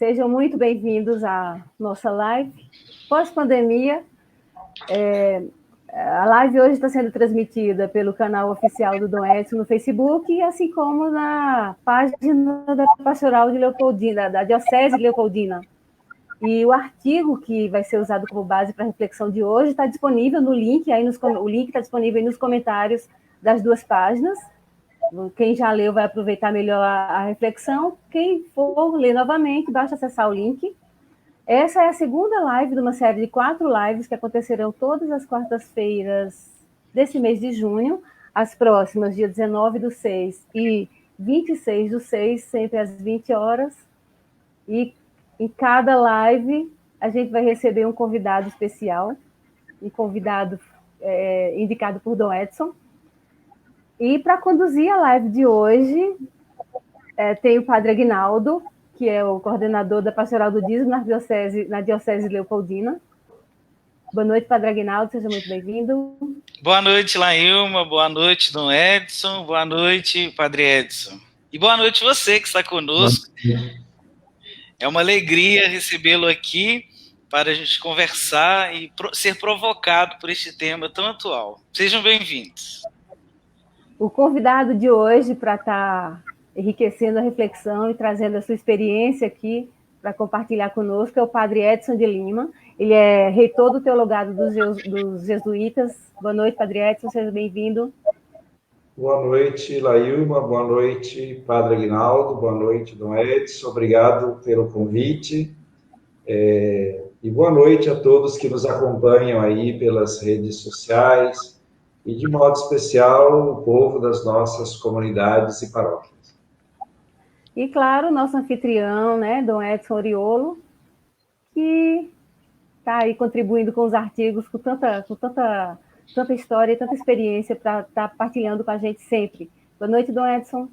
Sejam muito bem-vindos à nossa live pós-pandemia. A live hoje está sendo transmitida pelo canal oficial do Dom Edson no Facebook, assim como na página da Pastoral de Leopoldina, da Diocese de Leopoldina. E o artigo que vai ser usado como base para a reflexão de hoje está disponível no link, o link está disponível aí nos comentários das duas páginas. Quem já leu vai aproveitar melhor a reflexão. Quem for ler novamente, basta acessar o link. Essa é a segunda live de uma série de 4 lives que acontecerão todas as quartas-feiras desse mês de junho, as próximas, dia 19/6 e 26/6, sempre às 20 horas. E em cada live a gente vai receber um convidado especial, um convidado indicado por Dom Edson. E para conduzir a live de hoje, tem o Padre Aguinaldo, que é o coordenador da Pastoral do Dízimo na Diocese de Leopoldina. Boa noite, Padre Aguinaldo, seja muito bem-vindo. Boa noite, Lailma, boa noite, Dom Edson, boa noite, Padre Edson. E boa noite você que está conosco. É uma alegria recebê-lo aqui para a gente conversar e ser provocado por este tema tão atual. Sejam bem-vindos. O convidado de hoje para estar enriquecendo a reflexão e trazendo a sua experiência aqui para compartilhar conosco é o Padre Edson de Lima. Ele é reitor do Teologado dos Jesuítas. Boa noite, Padre Edson, seja bem-vindo. Boa noite, Lailma, boa noite, Padre Aguinaldo, boa noite, Dom Edson, obrigado pelo convite, e boa noite a todos que nos acompanham aí pelas redes sociais, e de modo especial o povo das nossas comunidades e paróquias. E claro, nosso anfitrião, né, Dom Edson Oriolo, que está aí contribuindo com os artigos, com tanta história e tanta experiência para estar partilhando com a gente sempre. Boa noite, Dom Edson.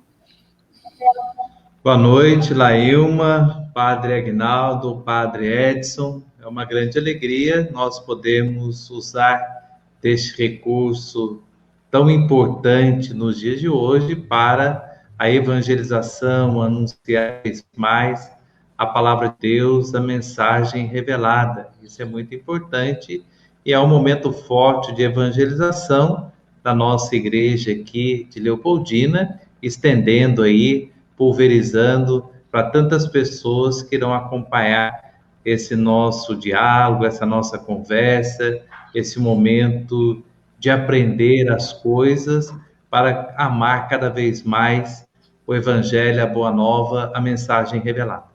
Boa noite, Lailma, Padre Aguinaldo, Padre Edson. É uma grande alegria nós podemos usar deste recurso tão importante nos dias de hoje para a evangelização, anunciar mais a palavra de Deus, a mensagem revelada. Isso é muito importante e é um momento forte de evangelização da nossa igreja aqui de Leopoldina, estendendo aí, pulverizando para tantas pessoas que irão acompanhar esse nosso diálogo, essa nossa conversa, esse momento de aprender as coisas para amar cada vez mais o Evangelho, a Boa Nova, a mensagem revelada.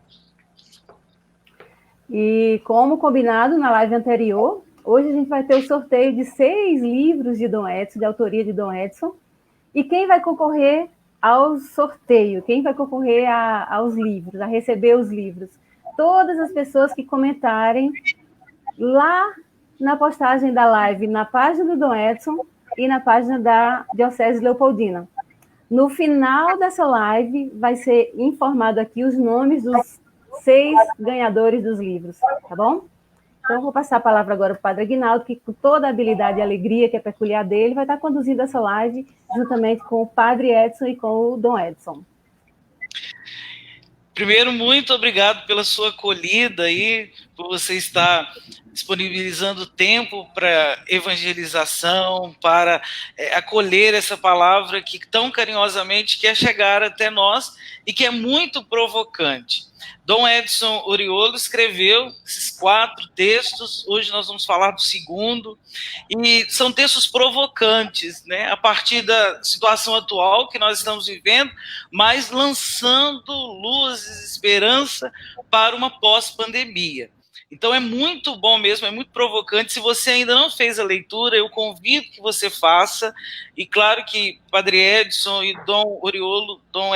E como combinado na live anterior, hoje a gente vai ter o sorteio de 6 livros de Dom Edson, de autoria de Dom Edson. E quem vai concorrer ao sorteio? Quem vai concorrer aos livros, a receber os livros? Todas as pessoas que comentarem lá na postagem da live, na página do Dom Edson e na página da Diocese de Leopoldina. No final dessa live, vai ser informado aqui os nomes dos 6 ganhadores dos livros, tá bom? Então, eu vou passar a palavra agora para o Padre Aguinaldo, que com toda a habilidade e alegria que é peculiar dele, vai estar conduzindo essa live juntamente com o Padre Edson e com o Dom Edson. Primeiro, muito obrigado pela sua acolhida aí, por você estar disponibilizando tempo para evangelização, para acolher essa palavra que tão carinhosamente quer chegar até nós e que é muito provocante. Dom Edson Oriolo escreveu esses 4 textos, hoje nós vamos falar do segundo, e são textos provocantes, né, a partir da situação atual que nós estamos vivendo, mas lançando luzes, esperança para uma pós-pandemia. Então é muito bom mesmo, é muito provocante. Se você ainda não fez a leitura, eu convido que você faça. E claro que Padre Edson e Dom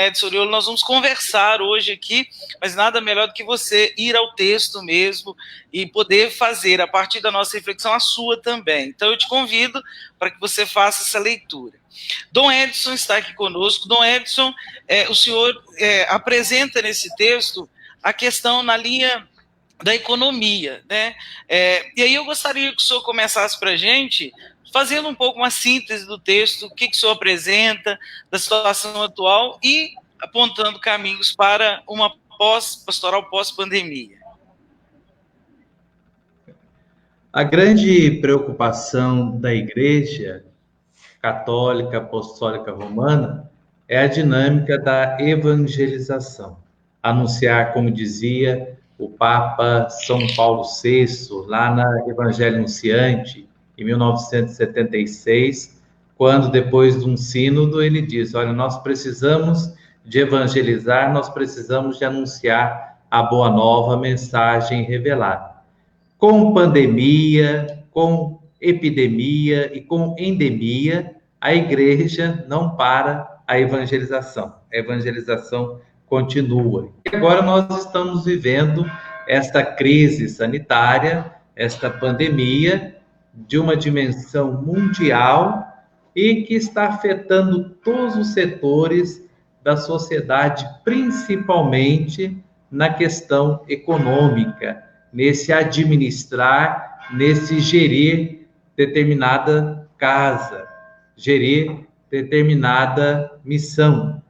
Edson Oriolo, nós vamos conversar hoje aqui, mas nada melhor do que você ir ao texto mesmo e poder fazer, a partir da nossa reflexão, a sua também. Então eu te convido para que você faça essa leitura. Dom Edson está aqui conosco. Dom Edson, o senhor apresenta nesse texto a questão na linha da economia, né? E aí eu gostaria que o senhor começasse para a gente, fazendo um pouco uma síntese do texto, o que o senhor apresenta da situação atual e apontando caminhos para uma pastoral pós-pandemia? A grande preocupação da Igreja Católica Apostólica Romana é a dinâmica da evangelização. Anunciar, como dizia o Papa São Paulo VI, lá na Evangelho Anunciante, em 1976, quando, depois de um sínodo, ele diz: olha, nós precisamos de evangelizar, nós precisamos de anunciar a boa nova, a mensagem revelada. Com pandemia, com epidemia e com endemia, a igreja não para a evangelização. A evangelização continua. E agora nós estamos vivendo esta crise sanitária, esta pandemia de uma dimensão mundial e que está afetando todos os setores da sociedade, principalmente na questão econômica, nesse administrar, nesse gerir determinada casa, gerir determinada missão.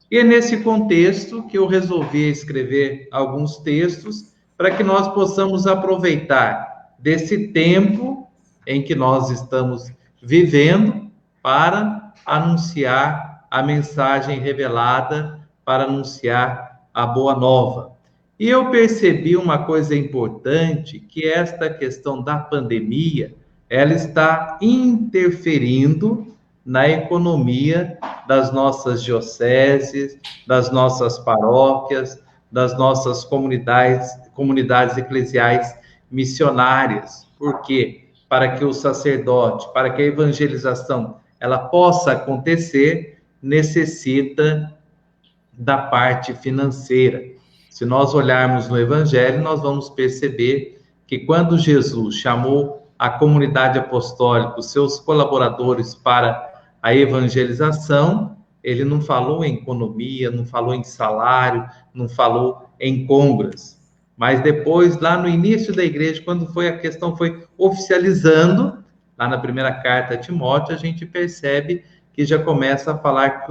E é nesse contexto que eu resolvi escrever alguns textos para que nós possamos aproveitar desse tempo em que nós estamos vivendo para anunciar a mensagem revelada, para anunciar a boa nova. E eu percebi uma coisa importante, que esta questão da pandemia, ela está interferindo na economia das nossas dioceses, das nossas paróquias, das nossas comunidades eclesiais missionárias. Por quê? Para que o sacerdote, para que a evangelização ela possa acontecer, necessita da parte financeira. Se nós olharmos no Evangelho, nós vamos perceber que quando Jesus chamou a comunidade apostólica, os seus colaboradores para a evangelização, ele não falou em economia, não falou em salário, não falou em compras. Mas depois, lá no início da igreja, quando a questão foi oficializando, lá na primeira carta a Timóteo, a gente percebe que já começa a falar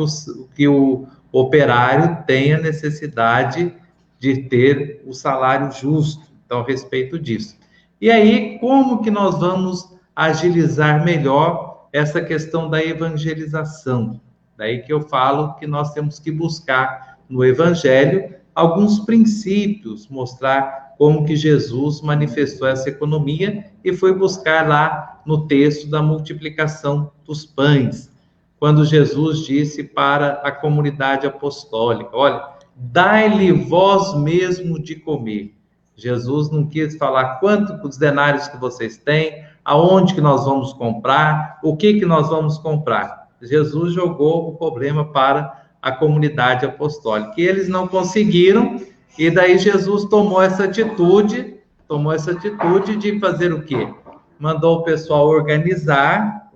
que o operário tem a necessidade de ter o salário justo. Então, a respeito disso. E aí, como que nós vamos agilizar melhor essa questão da evangelização? Daí que eu falo que nós temos que buscar no Evangelho alguns princípios, mostrar como que Jesus manifestou essa economia e foi buscar lá no texto da multiplicação dos pães, quando Jesus disse para a comunidade apostólica: olha, dai-lhe vós mesmo de comer. Jesus não quis falar quantos denários que vocês têm, aonde que nós vamos comprar, o que nós vamos comprar. Jesus jogou o problema para a comunidade apostólica. E eles não conseguiram, e daí Jesus tomou essa atitude de fazer o quê? Mandou o pessoal organizar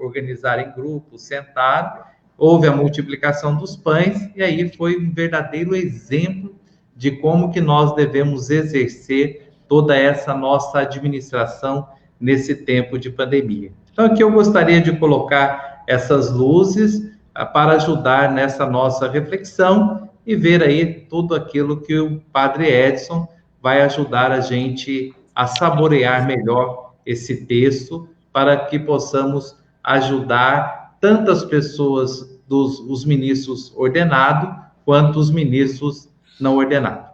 em grupos, sentar, houve a multiplicação dos pães, e aí foi um verdadeiro exemplo de como que nós devemos exercer toda essa nossa administração nesse tempo de pandemia. Então, aqui eu gostaria de colocar essas luzes para ajudar nessa nossa reflexão e ver aí tudo aquilo que o Padre Edson vai ajudar a gente a saborear melhor esse texto, para que possamos ajudar tantas pessoas os ministros ordenados, quanto os ministros não ordenados.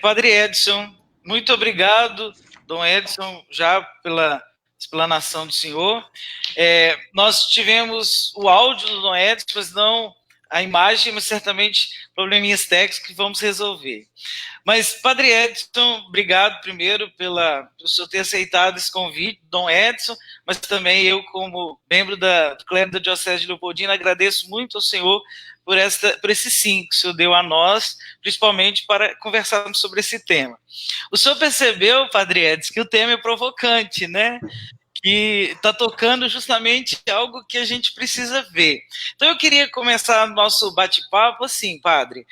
Padre Edson, muito obrigado, Dom Edson, já pela explanação do senhor. Nós tivemos o áudio do Dom Edson, mas não a imagem, mas certamente probleminhas técnicos que vamos resolver. Mas, Padre Edson, obrigado primeiro pelo senhor ter aceitado esse convite, Dom Edson, mas também eu, como membro do clero da Diocese de Leopoldina, agradeço muito ao senhor por esse sim que o senhor deu a nós, principalmente para conversarmos sobre esse tema. O senhor percebeu, Padre Edson, que o tema é provocante, né? Que está tocando justamente algo que a gente precisa ver. Então, eu queria começar o nosso bate-papo assim, padre.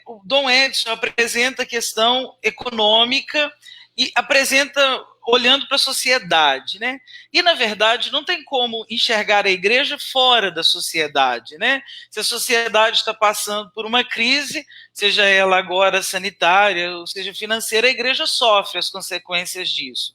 O Dom Edson apresenta a questão econômica e apresenta olhando para a sociedade, né? E, na verdade, não tem como enxergar a igreja fora da sociedade, né? Se a sociedade está passando por uma crise, seja ela agora sanitária, ou seja financeira, a igreja sofre as consequências disso.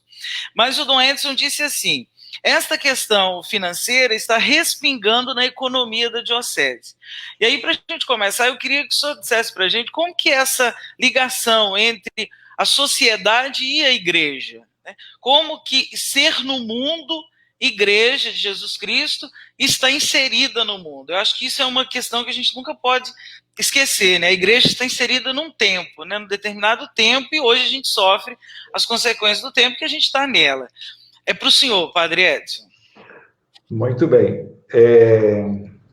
Mas o Dom Edson disse assim: esta questão financeira está respingando na economia da diocese. E aí, para a gente começar, eu queria que o senhor dissesse para a gente como que é essa ligação entre a sociedade e a igreja, né? Como que ser no mundo, igreja de Jesus Cristo, está inserida no mundo. Eu acho que isso é uma questão que a gente nunca pode esquecer, né? A igreja está inserida num tempo, né? Num determinado tempo, e hoje a gente sofre as consequências do tempo que a gente está nela. É para o senhor, Padre Edson. Muito bem.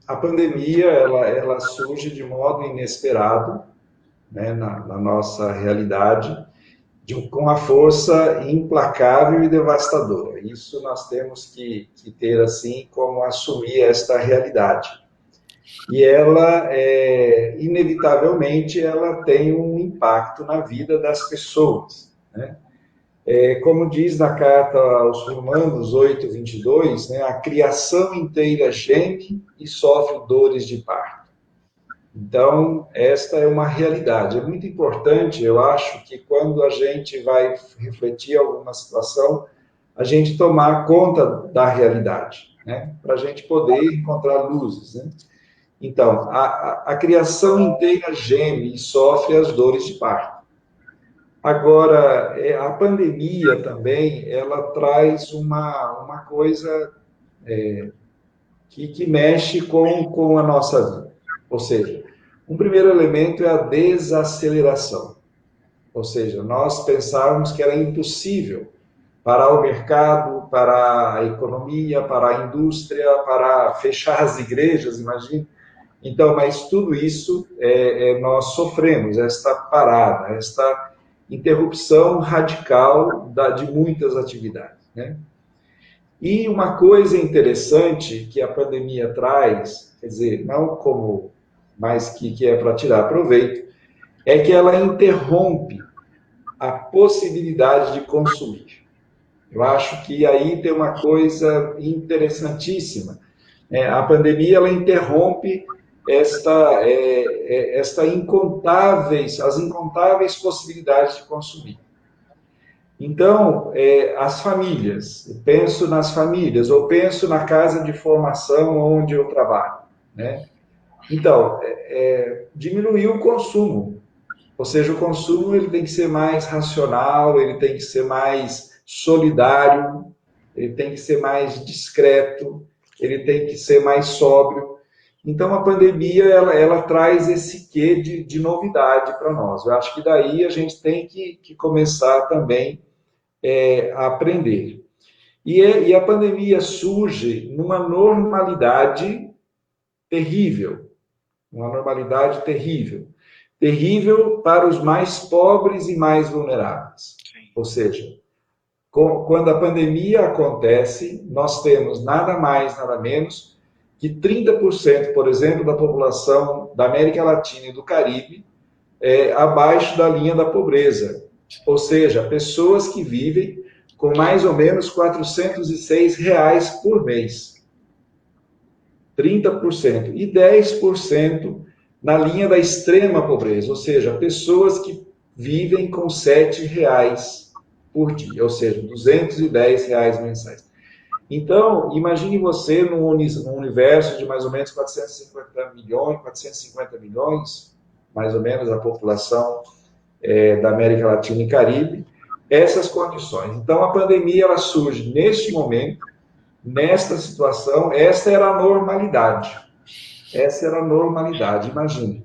A pandemia, ela surge de modo inesperado, né, na nossa realidade, com a força implacável e devastadora. Isso nós temos que ter assim como assumir esta realidade. E ela, inevitavelmente, ela tem um impacto na vida das pessoas, né? Como diz na carta aos Romanos 8:22, né, a criação inteira geme e sofre dores de parto. Então, esta é uma realidade. É muito importante, eu acho, que quando a gente vai refletir alguma situação, a gente tomar conta da realidade, né? Para a gente poder encontrar luzes, né? Então, a criação inteira geme e sofre as dores de parto. Agora, a pandemia também, ela traz uma coisa que mexe com a nossa vida. Ou seja, um primeiro elemento é a desaceleração. Ou seja, nós pensávamos que era impossível parar o mercado, parar a economia, parar a indústria, parar fechar as igrejas, imagina. Então, mas tudo isso nós sofremos, esta parada, esta interrupção radical de muitas atividades, né? E uma coisa interessante que a pandemia traz, quer dizer, não como, mas que é para tirar proveito, é que ela interrompe a possibilidade de consumir. Eu acho que aí tem uma coisa interessantíssima. A pandemia, ela interrompe as incontáveis possibilidades de consumir. Então, as famílias, eu penso nas famílias, ou penso na casa de formação onde eu trabalho, né? Então, diminuiu o consumo, ou seja, o consumo ele tem que ser mais racional, ele tem que ser mais solidário, ele tem que ser mais discreto, ele tem que ser mais sóbrio. Então, a pandemia, ela traz esse quê de novidade para nós. Eu acho que daí a gente tem que começar também a aprender. E a pandemia surge numa normalidade terrível. Uma normalidade terrível. Terrível para os mais pobres e mais vulneráveis. Ou seja, quando a pandemia acontece, nós temos nada mais, nada menos que 30%, por exemplo, da população da América Latina e do Caribe abaixo da linha da pobreza. Ou seja, pessoas que vivem com mais ou menos R$406 por mês. 30%. E 10% na linha da extrema pobreza, ou seja, pessoas que vivem com R$7 por dia, ou seja, R$210 mensais. Então, imagine você num universo de mais ou menos 450 milhões, mais ou menos a população da América Latina e Caribe, essas condições. Então, a pandemia ela surge neste momento, nesta situação, essa era a normalidade. Essa era a normalidade, imagine.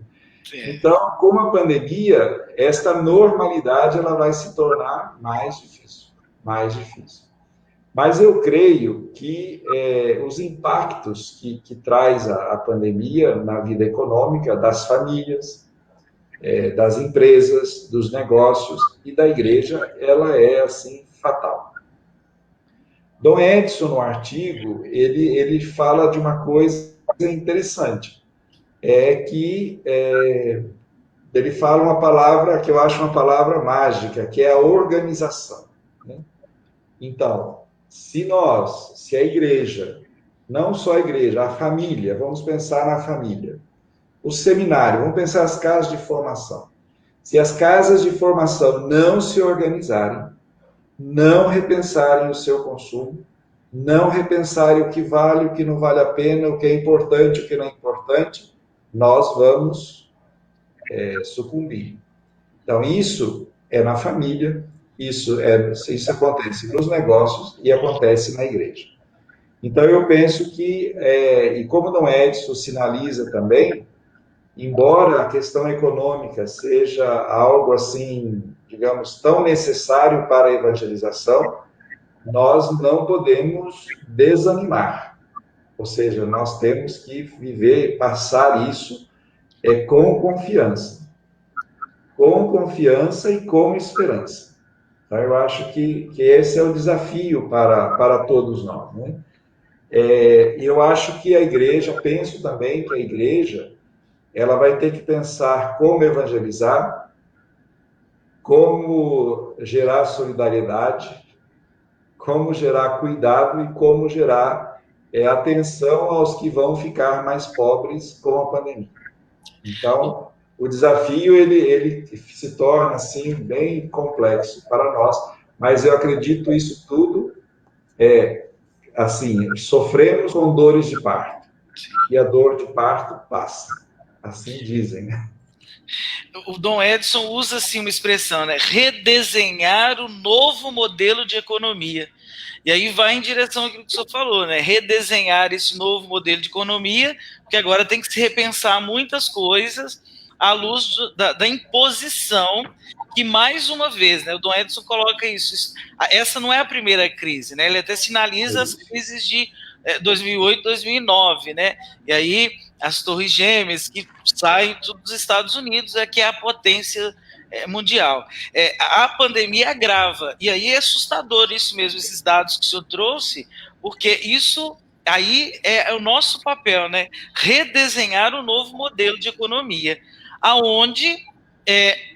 Então, com a pandemia, esta normalidade ela vai se tornar mais difícil, mais difícil. Mas eu creio que os impactos que traz a pandemia na vida econômica das famílias, das empresas, dos negócios e da igreja, ela é, assim, fatal. Dom Edson, no artigo, ele fala de uma coisa interessante, que ele fala uma palavra que eu acho uma palavra mágica, que é a organização, né? Então, se a igreja, não só a igreja, a família, vamos pensar na família, o seminário, vamos pensar as casas de formação. Se as casas de formação não se organizarem, não repensarem o seu consumo, não repensarem o que vale, o que não vale a pena, o que é importante, o que não é importante, nós vamos sucumbir. Então, isso é na família, isso acontece nos negócios e acontece na igreja. Então, eu penso que, e como Dom Edson sinaliza também, embora a questão econômica seja algo assim, digamos, tão necessário para a evangelização, nós não podemos desanimar. Ou seja, nós temos que viver, passar isso com confiança e com esperança. Então, eu acho que esse é o desafio para todos nós, né? Eu acho que a igreja, penso também que a igreja, ela vai ter que pensar como evangelizar, como gerar solidariedade, como gerar cuidado e como gerar atenção aos que vão ficar mais pobres com a pandemia. Então, o desafio ele se torna assim bem complexo para nós, mas eu acredito isso tudo assim, sofremos com dores de parto e a dor de parto passa, assim dizem. O Dom Edson usa assim uma expressão, né? Redesenhar o novo modelo de economia. E aí vai em direção àquilo que o senhor falou, né? Redesenhar esse novo modelo de economia, porque agora tem que se repensar muitas coisas à luz da imposição, que mais uma vez, né, o Dom Edson coloca isso. Essa não é a primeira crise, né? Ele até sinaliza as crises de 2008, 2009, né? E aí as Torres Gêmeas que saem dos Estados Unidos, que é a potência mundial. A pandemia agrava, e aí é assustador isso mesmo, esses dados que o senhor trouxe, porque isso aí é o nosso papel, né? Redesenhar o novo modelo de economia, aonde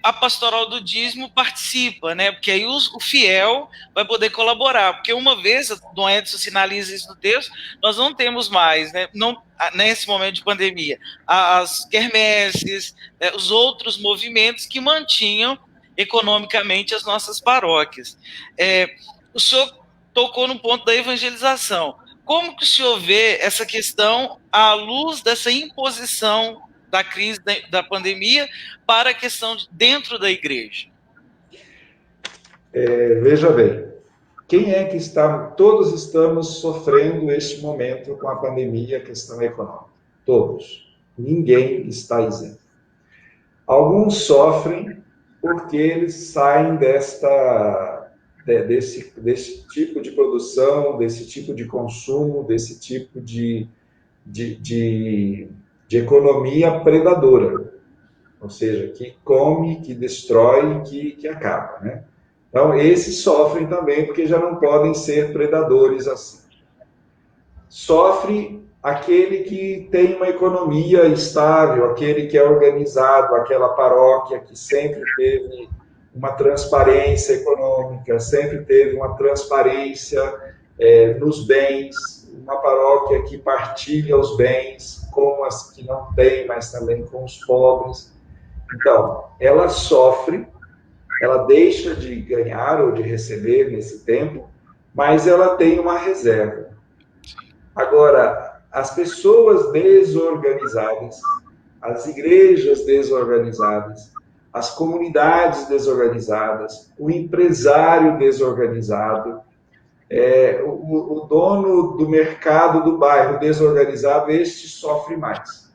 a pastoral do dízimo participa, né? Porque aí o fiel vai poder colaborar, porque uma vez, Dom Edson sinaliza isso no texto, nós não temos mais, né? Não, nesse momento de pandemia, as quermesses, os outros movimentos que mantinham economicamente as nossas paróquias. O senhor tocou no ponto da evangelização. Como que o senhor vê essa questão à luz dessa imposição da crise da pandemia para a questão dentro da igreja? Veja bem, quem é que todos estamos sofrendo este momento com a pandemia, a questão econômica. Todos. Ninguém está isento. Alguns sofrem porque eles saem desse tipo de produção, desse tipo de consumo, desse tipo de economia predadora, ou seja, que come, que destrói, que acaba, né? Então, esses sofrem também, porque já não podem ser predadores assim. Sofre aquele que tem uma economia estável, aquele que é organizado, aquela paróquia que sempre teve uma transparência econômica, sempre teve uma transparência nos bens, uma paróquia que partilha os bens com as que não têm, mas também com os pobres. Então, ela sofre, ela deixa de ganhar ou de receber nesse tempo, mas ela tem uma reserva. Agora, as pessoas desorganizadas, as igrejas desorganizadas, as comunidades desorganizadas, o empresário desorganizado, o dono do mercado do bairro desorganizado, este sofre mais.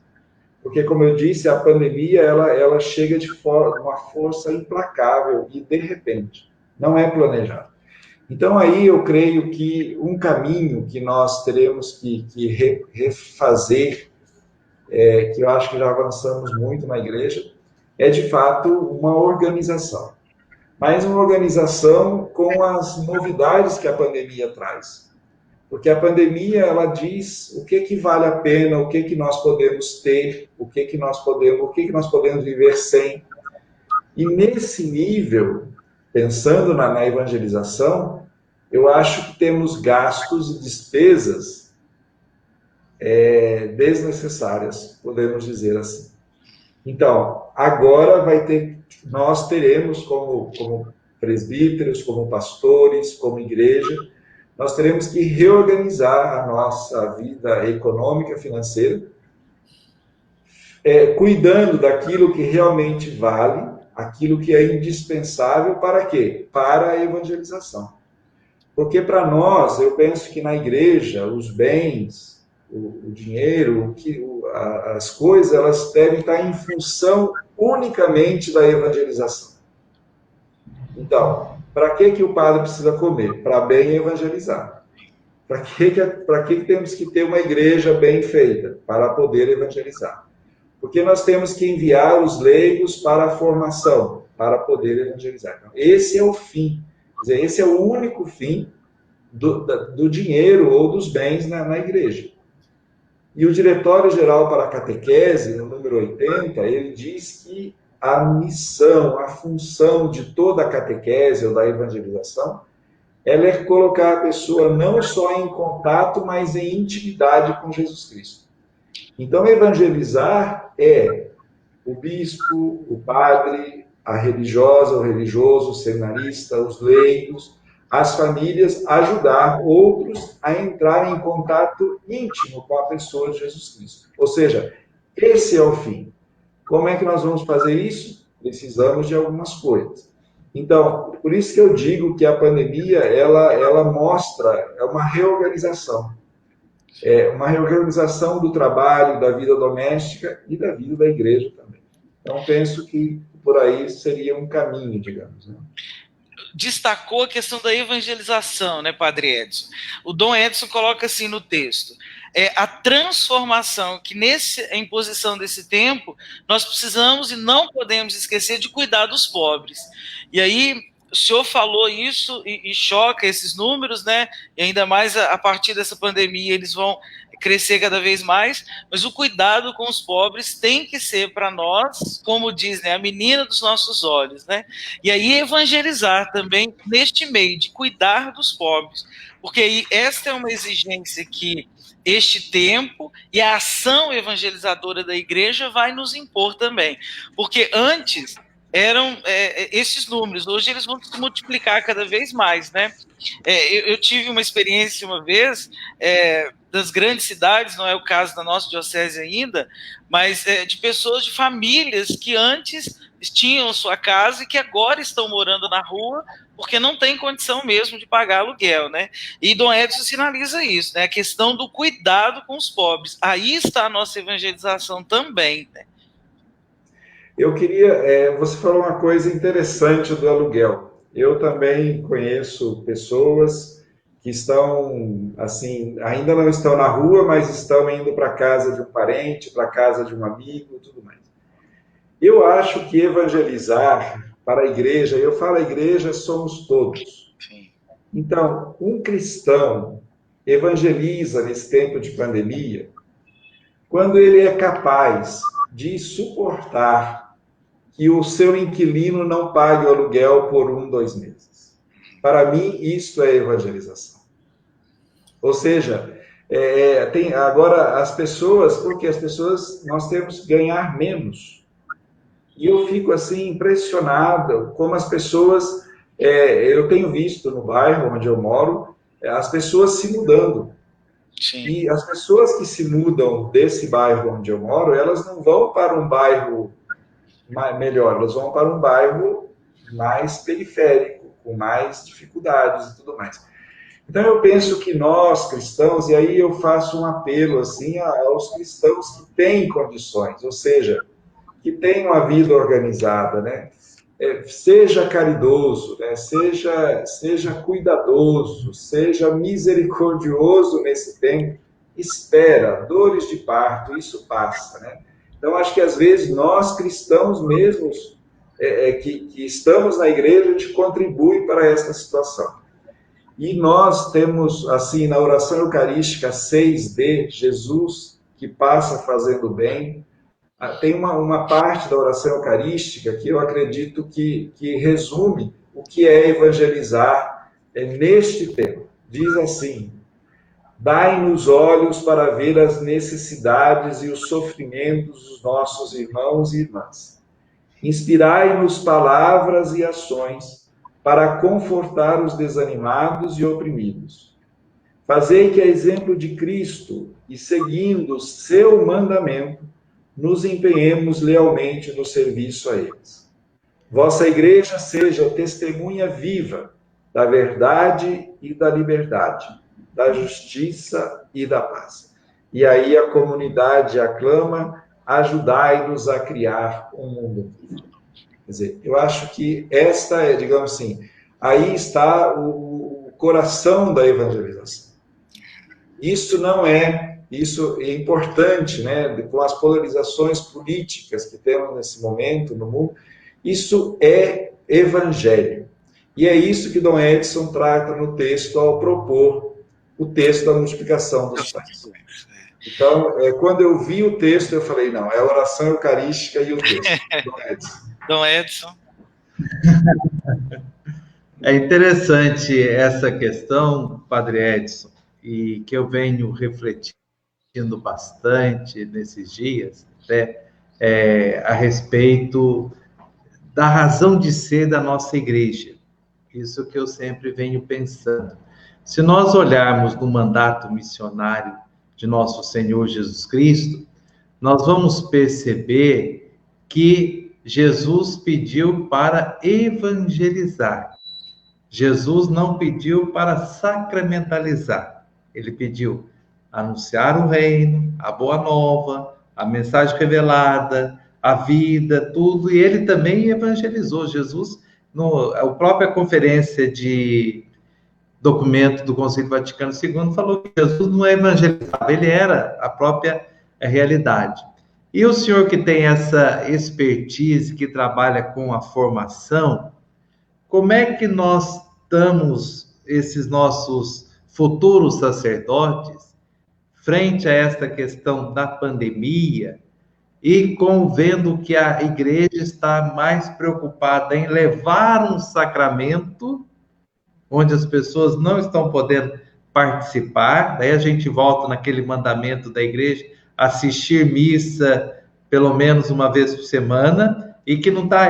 Porque, como eu disse, a pandemia ela chega de uma força implacável e de repente, não é planejado. Então, aí eu creio que um caminho que nós teremos que refazer, que eu acho que já avançamos muito na igreja, é de fato uma organização. Mas uma organização com as novidades que a pandemia traz. Porque a pandemia, ela diz o que vale a pena, o que nós podemos ter, o que nós podemos viver sem. E nesse nível, pensando na evangelização, eu acho que temos gastos e despesas desnecessárias, podemos dizer assim. Então, agora nós teremos como presbíteros, como pastores, como igreja, nós teremos que reorganizar a nossa vida econômica, financeira, cuidando daquilo que realmente vale, aquilo que é indispensável para quê? Para a evangelização. Porque para nós, eu penso que na igreja, os bens, o dinheiro, as coisas, elas devem estar em função unicamente da evangelização. Então, para que o padre precisa comer? Para bem evangelizar. Para que temos que ter uma igreja bem feita? Para poder evangelizar. Porque nós temos que enviar os leigos para a formação, para poder evangelizar. Então, esse é o fim. Quer dizer, esse é o único fim do dinheiro ou dos bens na igreja. E o Diretório-Geral para a Catequese, no número 80, ele diz que a missão, a função de toda a catequese ou da evangelização, ela é colocar a pessoa não só em contato, mas em intimidade com Jesus Cristo. Então, evangelizar é o bispo, o padre, a religiosa, o religioso, o seminarista, os leigos, as famílias, ajudar outros a entrar em contato íntimo com a pessoa de Jesus Cristo. Ou seja, esse é o fim. Como é que nós vamos fazer isso? Precisamos de algumas coisas. Então, por isso que eu digo que a pandemia, ela mostra, é uma reorganização. É uma reorganização do trabalho, da vida doméstica e da vida da igreja também. Então, penso que por aí seria um caminho, digamos, né? Destacou a questão da evangelização, né, Padre Edson? O Dom Edson coloca assim no texto, a transformação que a imposição desse tempo, nós precisamos e não podemos esquecer de cuidar dos pobres. E aí, o senhor falou isso e choca esses números, né? E ainda mais a partir dessa pandemia, eles vão crescer cada vez mais, mas o cuidado com os pobres tem que ser para nós, como diz, né, a menina dos nossos olhos, né? E aí evangelizar também neste meio de cuidar dos pobres, porque aí esta é uma exigência que este tempo e a ação evangelizadora da igreja vai nos impor também, porque antes eram esses números, hoje eles vão se multiplicar cada vez mais, né? Eu tive uma experiência uma vez das grandes cidades, não é o caso da nossa diocese ainda, mas de pessoas, de famílias que antes tinham sua casa e que agora estão morando na rua porque não tem condição mesmo de pagar aluguel, né? E Dom Edson sinaliza isso, né? A questão do cuidado com os pobres. Aí está a nossa evangelização também, né? Eu queria... você falou uma coisa interessante do aluguel. Eu também conheço pessoas que estão, assim, ainda não estão na rua, mas estão indo para a casa de um parente, para a casa de um amigo e tudo mais. Eu acho que evangelizar para a igreja, eu falo a igreja, somos todos. Então, um cristão evangeliza nesse tempo de pandemia quando ele é capaz de suportar que o seu inquilino não pague o aluguel por 1, 2 meses. Para mim, isso é evangelização. Ou seja, agora as pessoas, porque as pessoas, nós temos que ganhar menos. E eu fico assim impressionado como as pessoas, eu tenho visto no bairro onde eu moro, as pessoas se mudando. Sim. E as pessoas que se mudam desse bairro onde eu moro, elas não vão para um bairro melhor, elas vão para um bairro mais periférico, com mais dificuldades e tudo mais. Então eu penso que nós, cristãos, e aí eu faço um apelo assim aos cristãos que têm condições, ou seja, que têm uma vida organizada, né? Seja caridoso, né? seja cuidadoso, seja misericordioso nesse tempo, espera, dores de parto, isso passa, né? Então, acho que às vezes nós, cristãos mesmos, que estamos na igreja, a gente contribui para essa situação. E nós temos, assim, na oração eucarística 6D, Jesus que passa fazendo bem, tem uma parte da oração eucarística que eu acredito que resume o que é evangelizar neste tema. Diz assim: dai-nos olhos para ver as necessidades e os sofrimentos dos nossos irmãos e irmãs. Inspirai-nos palavras e ações para confortar os desanimados e oprimidos. Fazei que, a exemplo de Cristo e seguindo seu mandamento, nos empenhemos lealmente no serviço a eles. Vossa igreja seja testemunha viva da verdade e da liberdade, da justiça e da paz. E aí a comunidade aclama: ajudai-nos a criar um mundo vivo. Quer dizer, eu acho que esta é, digamos assim, aí está o coração da evangelização. Isso é importante, né? Com as polarizações políticas que temos nesse momento no mundo, isso é evangelho. E é isso que Dom Edson trata no texto ao propor o texto da multiplicação dos pães. Então, quando eu vi o texto, eu falei, não, é a oração eucarística e o texto. Dom Edson. Dom Edson. É interessante essa questão, Padre Edson, e que eu venho refletindo bastante nesses dias, até a respeito da razão de ser da nossa igreja. Isso que eu sempre venho pensando. Se nós olharmos no mandato missionário de nosso Senhor Jesus Cristo, nós vamos perceber que Jesus pediu para evangelizar. Jesus não pediu para sacramentalizar. Ele pediu anunciar o reino, a boa nova, a mensagem revelada, a vida, tudo. E ele também evangelizou. Jesus, a própria conferência de documento do Concílio Vaticano II falou que Jesus não evangelizava, ele era a própria realidade. E o senhor que tem essa expertise, que trabalha com a formação, como é que nós estamos, esses nossos futuros sacerdotes, frente a esta questão da pandemia, e vendo que a igreja está mais preocupada em levar um sacramento, onde as pessoas não estão podendo participar, daí a gente volta naquele mandamento da igreja, assistir missa pelo menos uma vez por semana, e que não está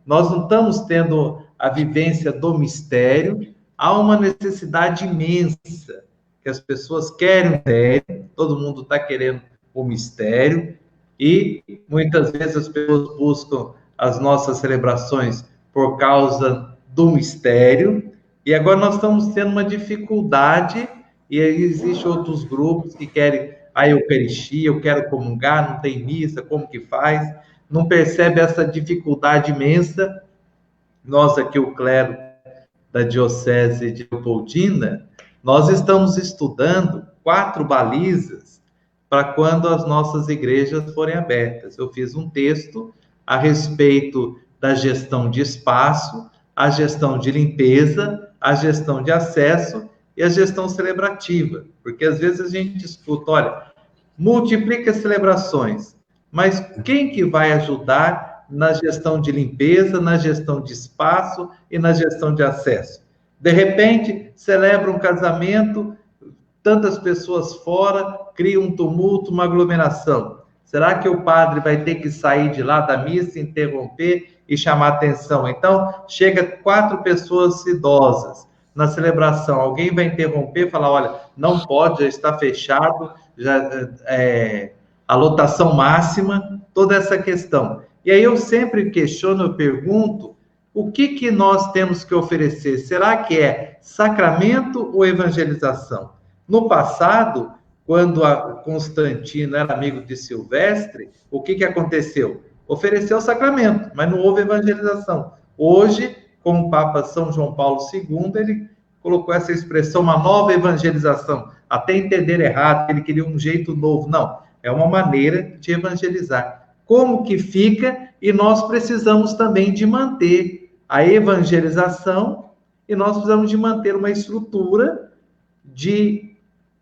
nós não estamos tendo a vivência do mistério. Há uma necessidade imensa, que as pessoas querem o mistério, todo mundo está querendo o mistério, e muitas vezes as pessoas buscam as nossas celebrações por causa do mistério, e agora nós estamos tendo uma dificuldade, e aí existem outros grupos que querem a Eucaristia, eu quero comungar, não tem missa, como que faz? Não percebe essa dificuldade imensa. Nós aqui, o clero da Diocese de Leopoldina, nós estamos estudando 4 balizas para quando as nossas igrejas forem abertas. Eu fiz um texto a respeito da gestão de espaço, a gestão de limpeza, a gestão de acesso e a gestão celebrativa, porque às vezes a gente escuta, olha, multiplica as celebrações, mas quem que vai ajudar na gestão de limpeza, na gestão de espaço e na gestão de acesso? De repente, celebra um casamento, tantas pessoas fora, cria um tumulto, uma aglomeração. Será que o padre vai ter que sair de lá da missa, interromper e chamar atenção? Então, chega 4 pessoas idosas na celebração, alguém vai interromper e falar, olha, não pode, já está fechado, já a lotação máxima, toda essa questão. E aí eu sempre questiono, eu pergunto, o que nós temos que oferecer? Será que é sacramento ou evangelização? No passado, quando a Constantino era amigo de Silvestre, o que aconteceu? Ofereceu o sacramento, mas não houve evangelização. Hoje, com o Papa São João Paulo II, ele colocou essa expressão, uma nova evangelização, até entender errado, ele queria um jeito novo. Não, é uma maneira de evangelizar. Como que fica? E nós precisamos também de manter a evangelização, e nós precisamos de manter uma estrutura de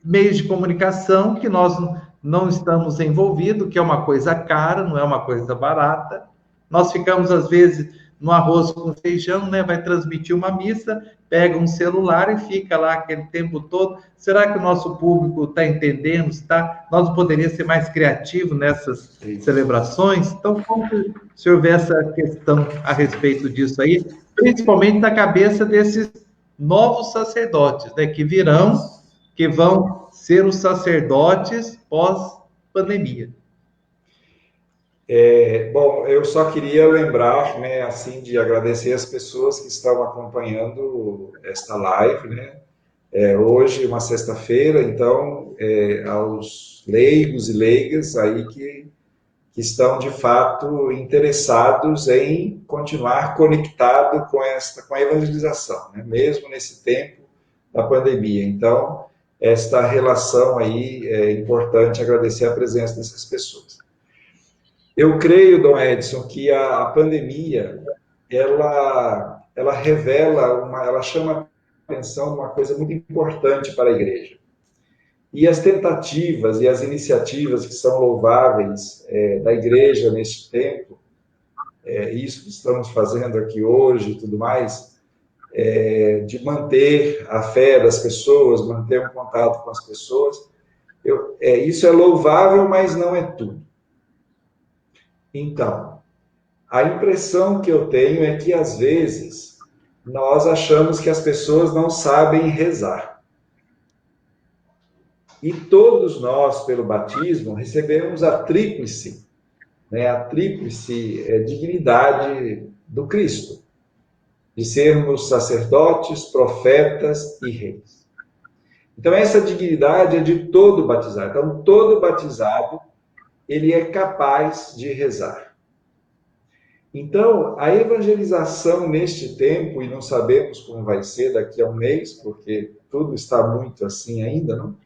meios de comunicação que nós não estamos envolvidos, que é uma coisa cara, não é uma coisa barata. Nós ficamos, às vezes, no arroz com feijão, né? Vai transmitir uma missa, pega um celular e fica lá aquele tempo todo. Será que o nosso público está entendendo? Nós poderíamos ser mais criativos nessas celebrações? Então, como o senhor vê essa questão a respeito disso aí, principalmente na cabeça desses novos sacerdotes, né, que vão ser os sacerdotes pós-pandemia? Bom, eu só queria lembrar, né, assim, de agradecer as pessoas que estão acompanhando esta live, né? Hoje, uma sexta-feira, então, aos leigos e leigas aí que estão, de fato, interessados em continuar conectado com a evangelização, né? Mesmo nesse tempo da pandemia. Então, esta relação aí é importante, agradecer a presença dessas pessoas. Eu creio, Dom Edson, que a pandemia, ela revela, ela chama a atenção de uma coisa muito importante para a igreja. E as tentativas e as iniciativas que são louváveis da igreja neste tempo, isso que estamos fazendo aqui hoje e tudo mais, de manter a fé das pessoas, manter um contato com as pessoas, isso é louvável, mas não é tudo. Então, a impressão que eu tenho é que, às vezes, nós achamos que as pessoas não sabem rezar. E todos nós, pelo batismo, recebemos a tríplice, né, dignidade do Cristo, de sermos sacerdotes, profetas e reis. Então, essa dignidade é de todo batizado. Então, todo batizado, ele é capaz de rezar. Então, a evangelização neste tempo, e não sabemos como vai ser daqui a um mês, porque tudo está muito assim ainda, não?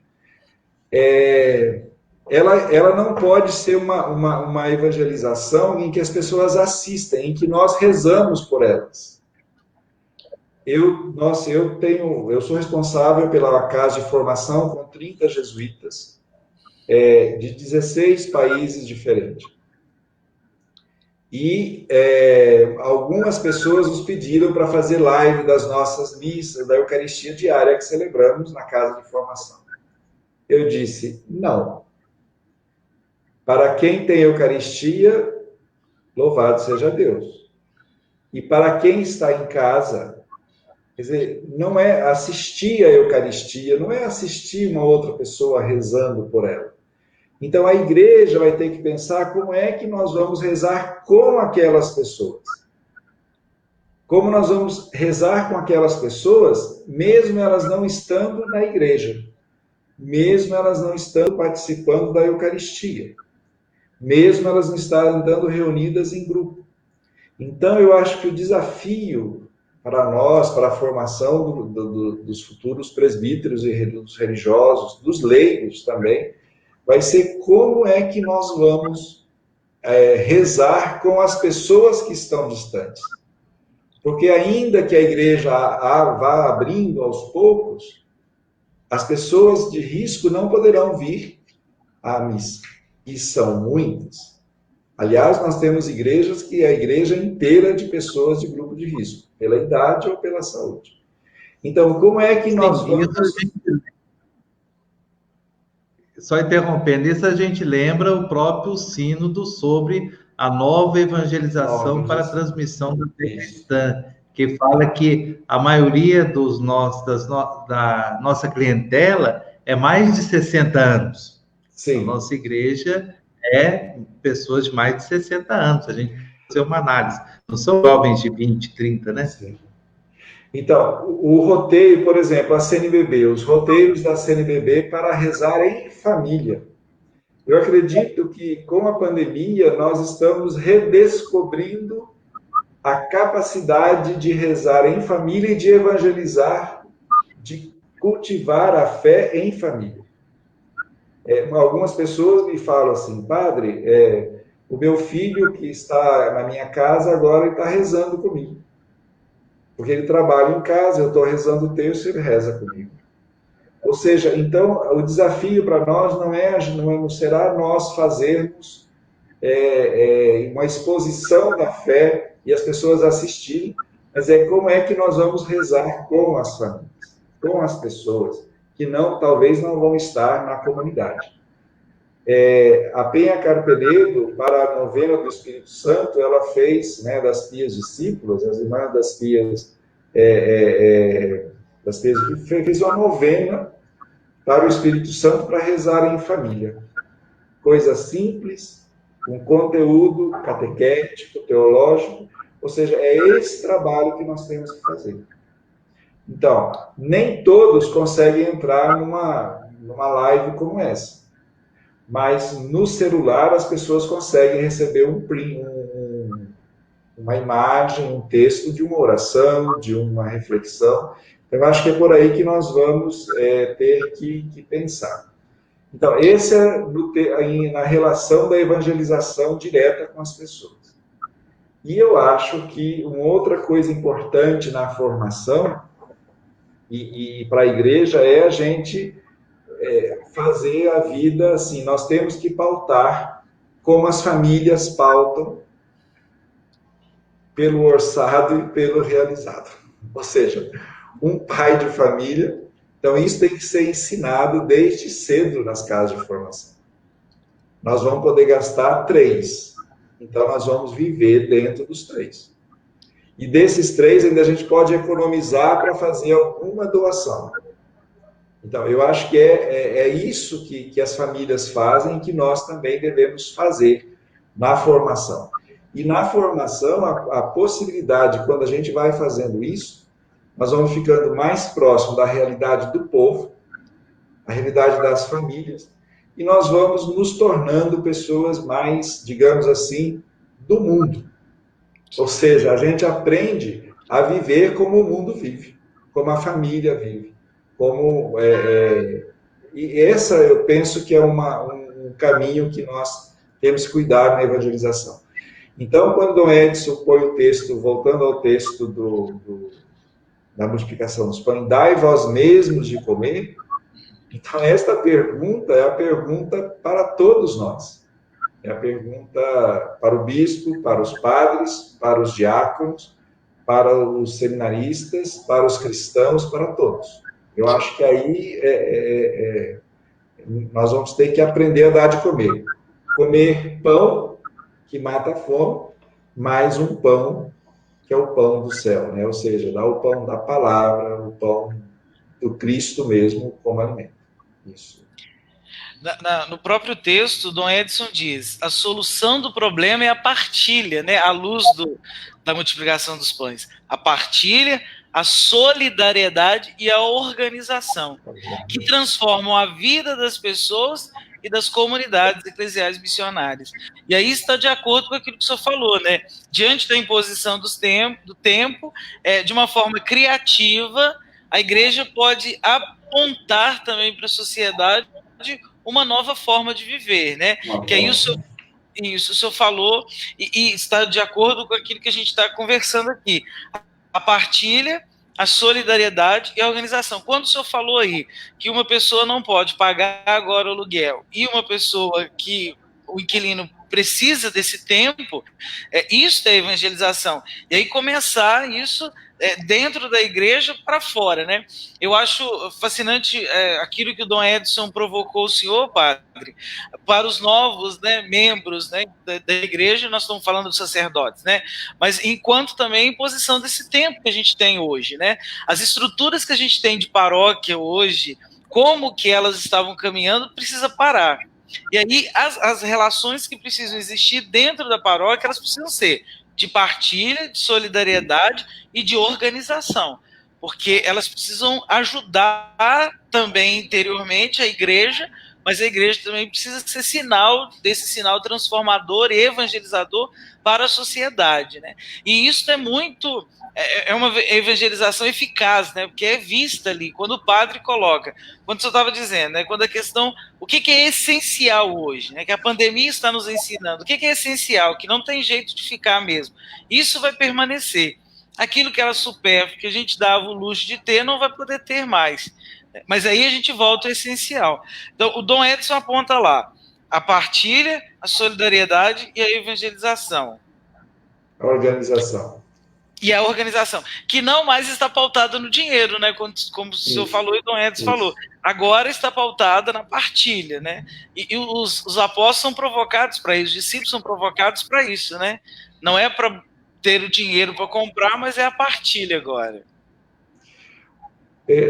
Ela não pode ser uma evangelização em que as pessoas assistem, em que nós rezamos por elas. Eu sou responsável pela casa de formação com 30 jesuítas, de 16 países diferentes. E algumas pessoas nos pediram para fazer live das nossas missas, da Eucaristia diária que celebramos na casa de formação. Eu disse, não. Para quem tem Eucaristia, louvado seja Deus. E para quem está em casa, quer dizer, não é assistir a Eucaristia, não é assistir uma outra pessoa rezando por ela. Então, a igreja vai ter que pensar como é que nós vamos rezar com aquelas pessoas. Como nós vamos rezar com aquelas pessoas, mesmo elas não estando na igreja, mesmo elas não estando participando da Eucaristia, mesmo elas não estando reunidas em grupo. Então, eu acho que o desafio para nós, para a formação dos futuros presbíteros e dos religiosos, dos leigos também, vai ser como é que nós vamos rezar com as pessoas que estão distantes. Porque ainda que a igreja vá abrindo aos poucos, as pessoas de risco não poderão vir à missa. E são muitas. Aliás, nós temos igrejas que é a igreja inteira de pessoas de grupo de risco, pela idade ou pela saúde. Então, como é que nós vamos... Só interrompendo, isso a gente lembra o próprio sínodo sobre a nova evangelização para a transmissão da fé cristã, que fala que a maioria da nossa clientela é mais de 60 anos. Sim. A nossa igreja é pessoas de mais de 60 anos. A gente tem que fazer uma análise. Não são jovens de 20, 30, né? Sim. Então, o roteiro, por exemplo, a CNBB, os roteiros da CNBB para rezar em família. Eu acredito que, com a pandemia, nós estamos redescobrindo a capacidade de rezar em família e de evangelizar, de cultivar a fé em família. Algumas pessoas me falam assim, padre, o meu filho que está na minha casa agora está rezando comigo. Porque ele trabalha em casa, eu estou rezando o terço e ele reza comigo. Ou seja, então, o desafio para nós não será nós fazermos uma exposição da fé e as pessoas assistirem, mas é como é que nós vamos rezar com as famílias, com as pessoas que talvez não vão estar na comunidade. A Penha Carpenedo, para a novena do Espírito Santo, ela fez, né, das Pias discípulas, as irmãs das Pias, fez uma novena para o Espírito Santo para rezar em família. Coisa simples, com conteúdo catequético, teológico, ou seja, é esse trabalho que nós temos que fazer. Então, nem todos conseguem entrar numa live como essa, mas no celular as pessoas conseguem receber uma imagem, um texto de uma oração, de uma reflexão. Eu acho que é por aí que nós vamos ter que pensar. Então, esse é na relação da evangelização direta com as pessoas. E eu acho que uma outra coisa importante na formação e para a igreja é a gente fazer a vida assim. Nós temos que pautar como as famílias pautam, pelo orçado e pelo realizado. Ou seja, um pai de família. Então, isso tem que ser ensinado desde cedo nas casas de formação. Nós vamos poder gastar 3. Então, nós vamos viver dentro dos 3. E desses 3, ainda a gente pode economizar para fazer alguma doação. Então, eu acho que é isso que as famílias fazem e que nós também devemos fazer na formação. E na formação, a possibilidade, quando a gente vai fazendo isso, nós vamos ficando mais próximo da realidade do povo, a realidade das famílias, e nós vamos nos tornando pessoas mais, digamos assim, do mundo. Ou seja, a gente aprende a viver como o mundo vive, como a família vive. E essa, eu penso que é um caminho que nós temos que cuidar na evangelização. Então, quando Dom Edson põe o texto, voltando ao texto da multiplicação dos pães, dai vós mesmos de comer. Então, esta pergunta é a pergunta para todos nós. É a pergunta para o bispo, para os padres, para os diáconos, para os seminaristas, para os cristãos, para todos. Eu acho que aí nós vamos ter que aprender a dar de comer. Comer pão, que mata a fome, mais um pão, que é o pão do céu, né? Ou seja, dá o pão da palavra, o pão do Cristo mesmo como alimento. Isso. No próprio texto, Dom Edson diz: a solução do problema é a partilha, né? À luz da multiplicação dos pães. A partilha, a solidariedade e a organização, que transformam a vida das pessoas e das comunidades eclesiais missionárias. E aí está de acordo com aquilo que o senhor falou, né? Diante da imposição do tempo, de uma forma criativa, a igreja pode apontar também para a sociedade uma nova forma de viver, né? Que aí o senhor falou e está de acordo com aquilo que a gente está conversando aqui. A partilha, a solidariedade e a organização. Quando o senhor falou aí que uma pessoa não pode pagar agora o aluguel e uma pessoa que o inquilino precisa desse tempo, isso é evangelização. E aí começar isso dentro da igreja para fora, né? Eu acho fascinante aquilo que o Dom Edson provocou o senhor, padre, para os novos, né, membros, né, da igreja. Nós estamos falando dos sacerdotes, né? Mas enquanto também em posição desse tempo que a gente tem hoje, né? As estruturas que a gente tem de paróquia hoje, como que elas estavam caminhando, precisa parar. E aí as relações que precisam existir dentro da paróquia, elas precisam ser de partilha, de solidariedade e de organização, porque elas precisam ajudar também interiormente a igreja, mas a igreja também precisa ser desse sinal transformador e evangelizador para a sociedade, né? E isso é uma evangelização eficaz, né? Porque é vista ali, quando o padre coloca, quando o senhor estava dizendo, né? Quando a questão, o que é essencial hoje, né? Que a pandemia está nos ensinando, o que é essencial, que não tem jeito de ficar mesmo, isso vai permanecer. Aquilo que era supérfluo, que a gente dava o luxo de ter, não vai poder ter mais. Mas aí a gente volta ao essencial. Então, o Dom Edson aponta lá a partilha, a solidariedade e a evangelização. A organização. E a organização, que não mais está pautada no dinheiro, né? Como o senhor falou e o Dom Edson falou. Agora está pautada na partilha, né? E os apóstolos são provocados para isso, os discípulos são provocados para isso, né? Não é para ter o dinheiro para comprar, mas é a partilha agora.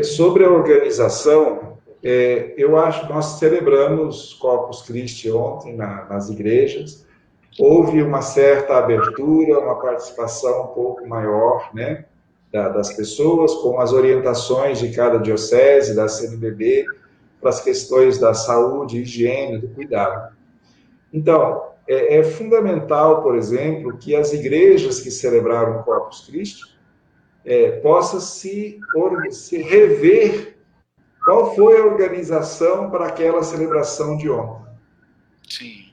Sobre a organização, eu acho que nós celebramos Corpus Christi ontem nas igrejas. Houve uma certa abertura, uma participação um pouco maior, né, das pessoas, com as orientações de cada diocese, da CNBB, para as questões da saúde, higiene, do cuidado. Então, é fundamental, por exemplo, que as igrejas que celebraram o Corpus Christi possam se rever qual foi a organização para aquela celebração de ontem. Sim.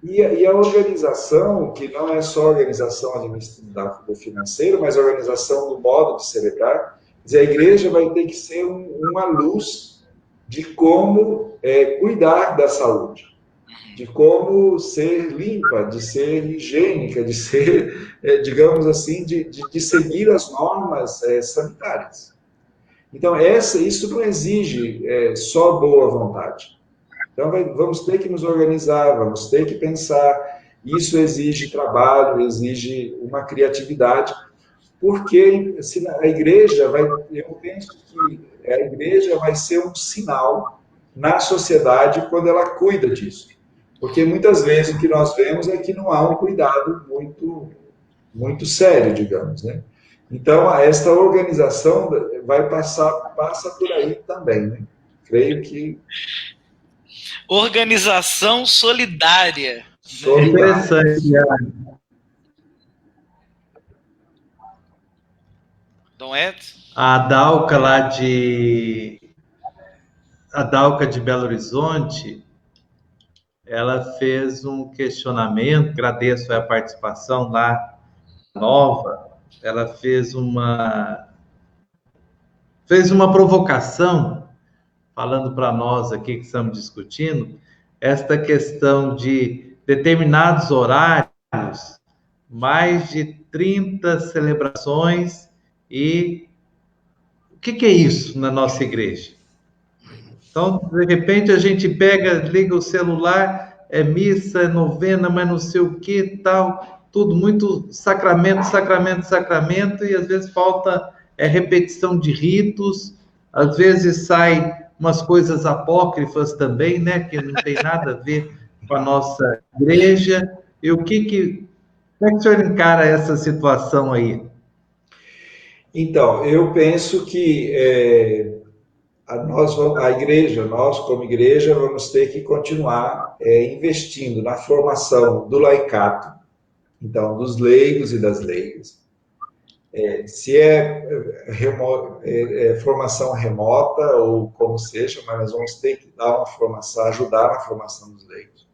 E a organização, que não é só a organização administrativa financeira, mas a organização do modo de celebrar, quer dizer, a igreja vai ter que ser uma luz de como cuidar da saúde, de como ser limpa, de ser higiênica, de ser, digamos assim, de seguir as normas sanitárias. Então, isso não exige só boa vontade. Então, vamos ter que nos organizar, vamos ter que pensar. Isso exige trabalho, exige uma criatividade, porque a igreja eu penso que a igreja vai ser um sinal na sociedade quando ela cuida disso. Porque muitas vezes o que nós vemos é que não há um cuidado muito sério, digamos, né? Então, esta organização passa por aí também, né? Creio que... Organização solidária. Interessante. Dom Edson? A Dalca de Belo Horizonte, ela fez um questionamento, agradeço a participação lá nova, ela fez uma provocação, falando para nós aqui que estamos discutindo, esta questão de determinados horários, mais de 30 celebrações, e o que é isso na nossa igreja? Então, de repente, a gente liga o celular, é missa, é novena, mas não sei o que, tal, tudo muito sacramento, e às vezes falta repetição de ritos, às vezes sai umas coisas apócrifas também, né, que não tem nada a ver com a nossa igreja. E como é que o senhor encara essa situação aí? Então, eu penso que nós como igreja, vamos ter que continuar investindo na formação do laicato, então, dos leigos e das leigas. Se formação remota ou como seja, mas nós vamos ter que dar uma formação, ajudar na formação dos leigos.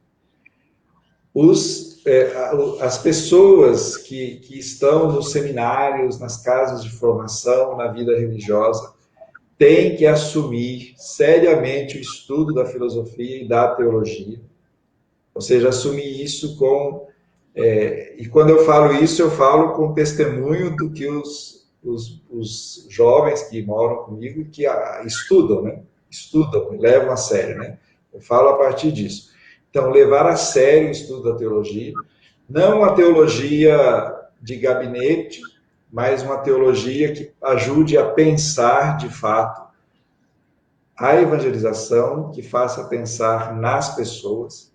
As pessoas que estão nos seminários, nas casas de formação, na vida religiosa, têm que assumir seriamente o estudo da filosofia e da teologia, ou seja, assumir isso com... e quando eu falo isso, eu falo com testemunho do que os jovens que moram comigo, que estudam, né? Estudam, levam a sério, né? Eu falo a partir disso. Então, levar a sério o estudo da teologia, não uma teologia de gabinete, mas uma teologia que ajude a pensar, de fato, a evangelização, que faça pensar nas pessoas.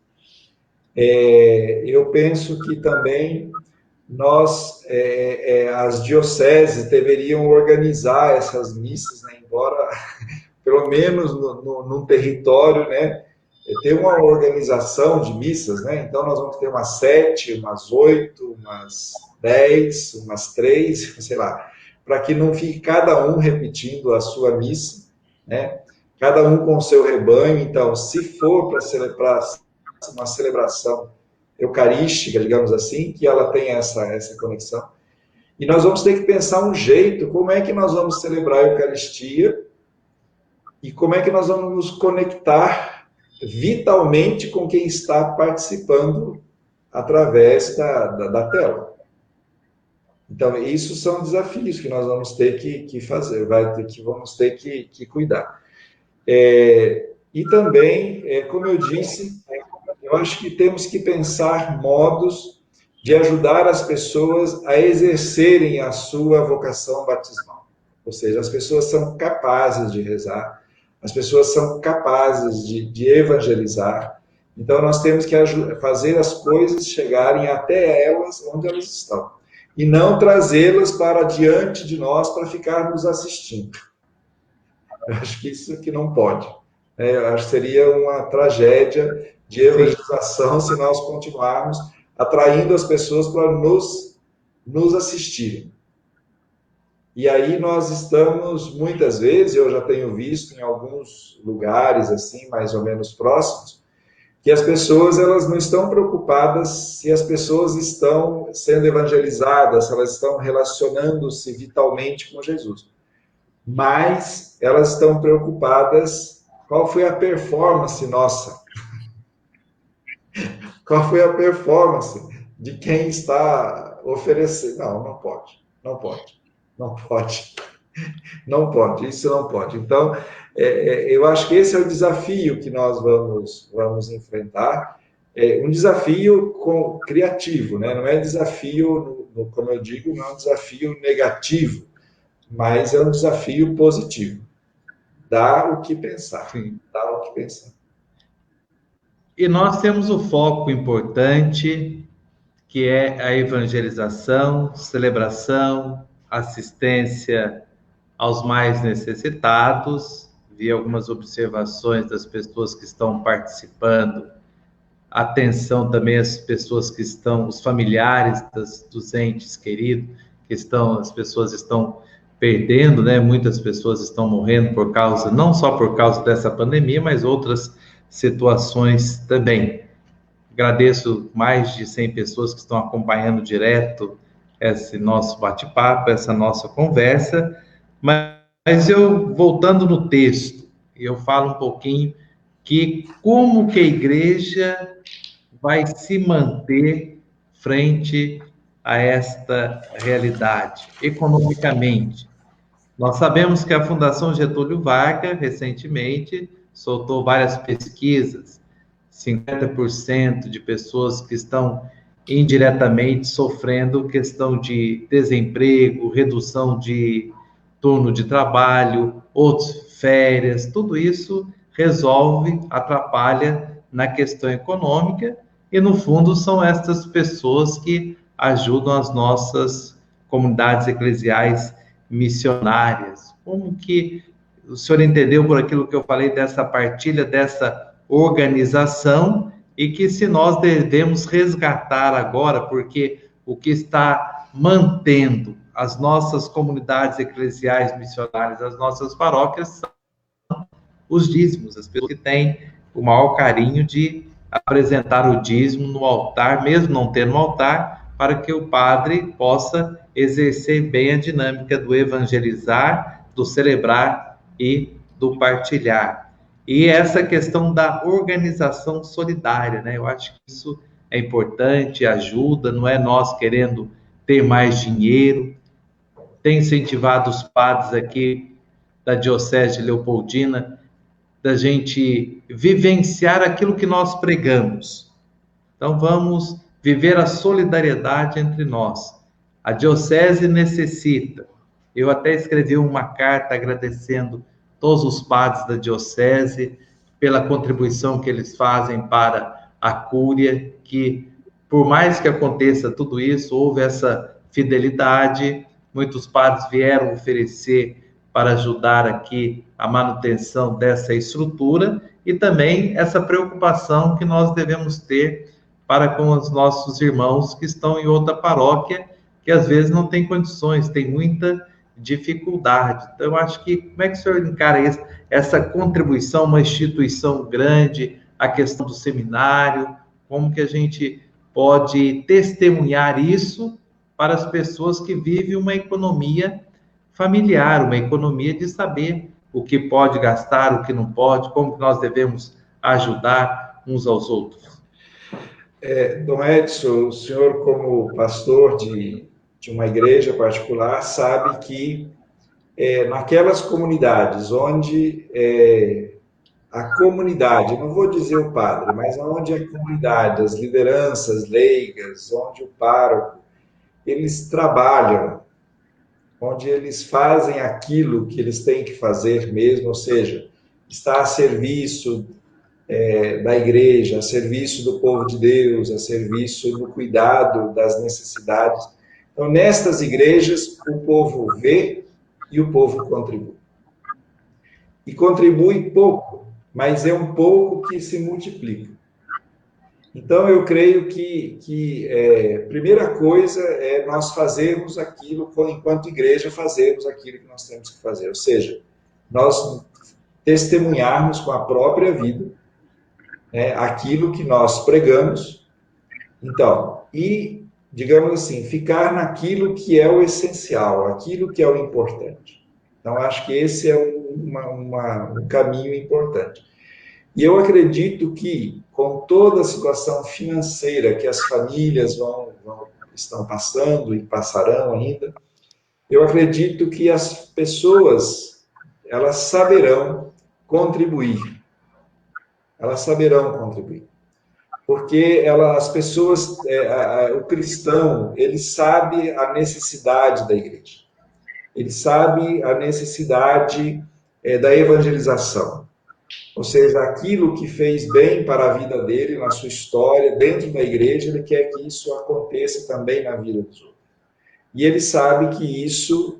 Eu penso que também as dioceses deveriam organizar essas missas, né, embora, pelo menos num território, né, ter uma organização de missas, né? Então nós vamos ter umas 7, umas 8, umas 10, umas 3, sei lá, para que não fique cada um repetindo a sua missa, né? Cada um com o seu rebanho. Então, se for para celebrar uma celebração eucarística, digamos assim, que ela tenha essa conexão. E nós vamos ter que pensar um jeito, como é que nós vamos celebrar a Eucaristia e como é que nós vamos nos conectar vitalmente com quem está participando através da tela. Então, isso são desafios que nós vamos ter que fazer, vamos ter que cuidar. E também, como eu disse, eu acho que temos que pensar modos de ajudar as pessoas a exercerem a sua vocação batismal. Ou seja, as pessoas são capazes de rezar, as pessoas são capazes de evangelizar. Então, nós temos que fazer as coisas chegarem até elas onde elas estão. E não trazê-las para diante de nós para ficarmos assistindo. Eu acho que isso que não pode. Eu acho que seria uma tragédia de evangelização se nós continuarmos atraindo as pessoas para nos assistirem. E aí nós estamos, muitas vezes, eu já tenho visto em alguns lugares, assim, mais ou menos próximos, que as pessoas, elas não estão preocupadas se as pessoas estão sendo evangelizadas, se elas estão relacionando-se vitalmente com Jesus. Mas elas estão preocupadas qual foi a performance nossa. Qual foi a performance de quem está oferecendo? Não pode. Não pode, isso não pode. Então, eu acho que esse é o desafio que nós vamos enfrentar. Um desafio criativo, né? Não é desafio, como eu digo, não é um desafio negativo, mas é um desafio positivo. Dá o que pensar. Sim. Dá o que pensar. E nós temos o foco importante, que é a evangelização, celebração, assistência aos mais necessitados. Vi algumas observações das pessoas que estão participando, atenção também às pessoas que estão, os familiares dos entes queridos, as pessoas estão perdendo, né? Muitas pessoas estão morrendo não só por causa dessa pandemia, mas outras situações também. Agradeço mais de 100 pessoas que estão acompanhando direto esse nosso bate-papo, essa nossa conversa, mas eu, voltando no texto, eu falo um pouquinho como que a igreja vai se manter frente a esta realidade, economicamente. Nós sabemos que a Fundação Getúlio Vargas, recentemente, soltou várias pesquisas, 50% de pessoas que estão indiretamente sofrendo questão de desemprego, redução de turno de trabalho, outros férias, tudo isso atrapalha na questão econômica, e no fundo são estas pessoas que ajudam as nossas comunidades eclesiais missionárias. Como que o senhor entendeu por aquilo que eu falei dessa partilha, dessa organização, e que se nós devemos resgatar agora, porque o que está mantendo as nossas comunidades eclesiais missionárias, as nossas paróquias, são os dízimos, as pessoas que têm o maior carinho de apresentar o dízimo no altar, mesmo não tendo um altar, para que o padre possa exercer bem a dinâmica do evangelizar, do celebrar e do partilhar. E essa questão da organização solidária, né? Eu acho que isso é importante, ajuda, não é nós querendo ter mais dinheiro. Tem incentivado os padres aqui da Diocese de Leopoldina, da gente vivenciar aquilo que nós pregamos. Então, vamos viver a solidariedade entre nós. A Diocese necessita. Eu até escrevi uma carta agradecendo todos os padres da Diocese pela contribuição que eles fazem para a Cúria, que, por mais que aconteça tudo isso, houve essa fidelidade, muitos padres vieram oferecer para ajudar aqui a manutenção dessa estrutura, e também essa preocupação que nós devemos ter para com os nossos irmãos que estão em outra paróquia, que às vezes não tem condições, tem muita dificuldade. Então, eu acho que, como é que o senhor encara isso? Essa contribuição, uma instituição grande, a questão do seminário, como que a gente pode testemunhar isso para as pessoas que vivem uma economia familiar, uma economia de saber o que pode gastar, o que não pode, como que nós devemos ajudar uns aos outros. Dom Edson, o senhor como pastor de de uma igreja particular sabe que naquelas comunidades onde a comunidade, não vou dizer o padre, mas onde a comunidade, as lideranças leigas, onde o pároco, eles trabalham, onde eles fazem aquilo que eles têm que fazer mesmo, ou seja, está a serviço da igreja, a serviço do povo de Deus, a serviço do cuidado das necessidades. Então, nestas igrejas, o povo vê e o povo contribui. E contribui pouco, mas é um pouco que se multiplica. Então, eu creio que a primeira coisa é nós fazermos aquilo, enquanto igreja, fazermos aquilo que nós temos que fazer. Ou seja, nós testemunharmos com a própria vida aquilo que nós pregamos. Então, e, digamos assim, ficar naquilo que é o essencial, aquilo que é o importante. Então, acho que esse é um caminho importante. E eu acredito que, com toda a situação financeira que as famílias estão passando e passarão ainda, eu acredito que as pessoas, elas saberão contribuir. Elas saberão contribuir. Porque as pessoas, o cristão, ele sabe a necessidade da igreja. Ele sabe a necessidade da evangelização. Ou seja, aquilo que fez bem para a vida dele, na sua história, dentro da igreja, ele quer que isso aconteça também na vida dos outros. E ele sabe que isso,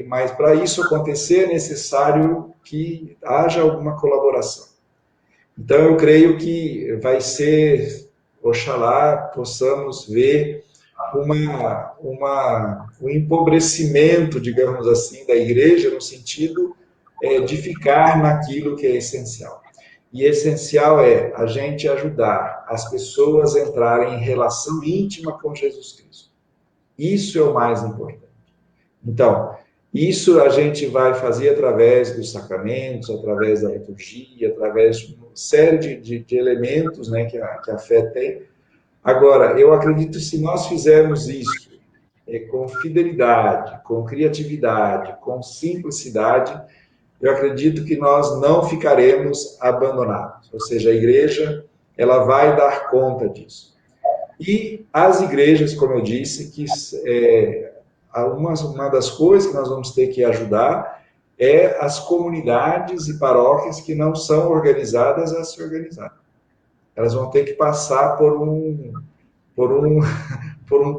mas para isso acontecer é necessário que haja alguma colaboração. Então, eu creio que vai ser, oxalá, possamos ver um empobrecimento, digamos assim, da igreja, no sentido de ficar naquilo que é essencial. E essencial é a gente ajudar as pessoas a entrarem em relação íntima com Jesus Cristo. Isso é o mais importante. Então, isso a gente vai fazer através dos sacramentos, através da liturgia, através de uma série de elementos, né, que a fé tem. Agora, eu acredito que se nós fizermos isso com fidelidade, com criatividade, com simplicidade, eu acredito que nós não ficaremos abandonados. Ou seja, a igreja, ela vai dar conta disso. E as igrejas, como eu disse, que uma das coisas que nós vamos ter que ajudar é as comunidades e paróquias que não são organizadas a se organizar. Elas vão ter que passar por um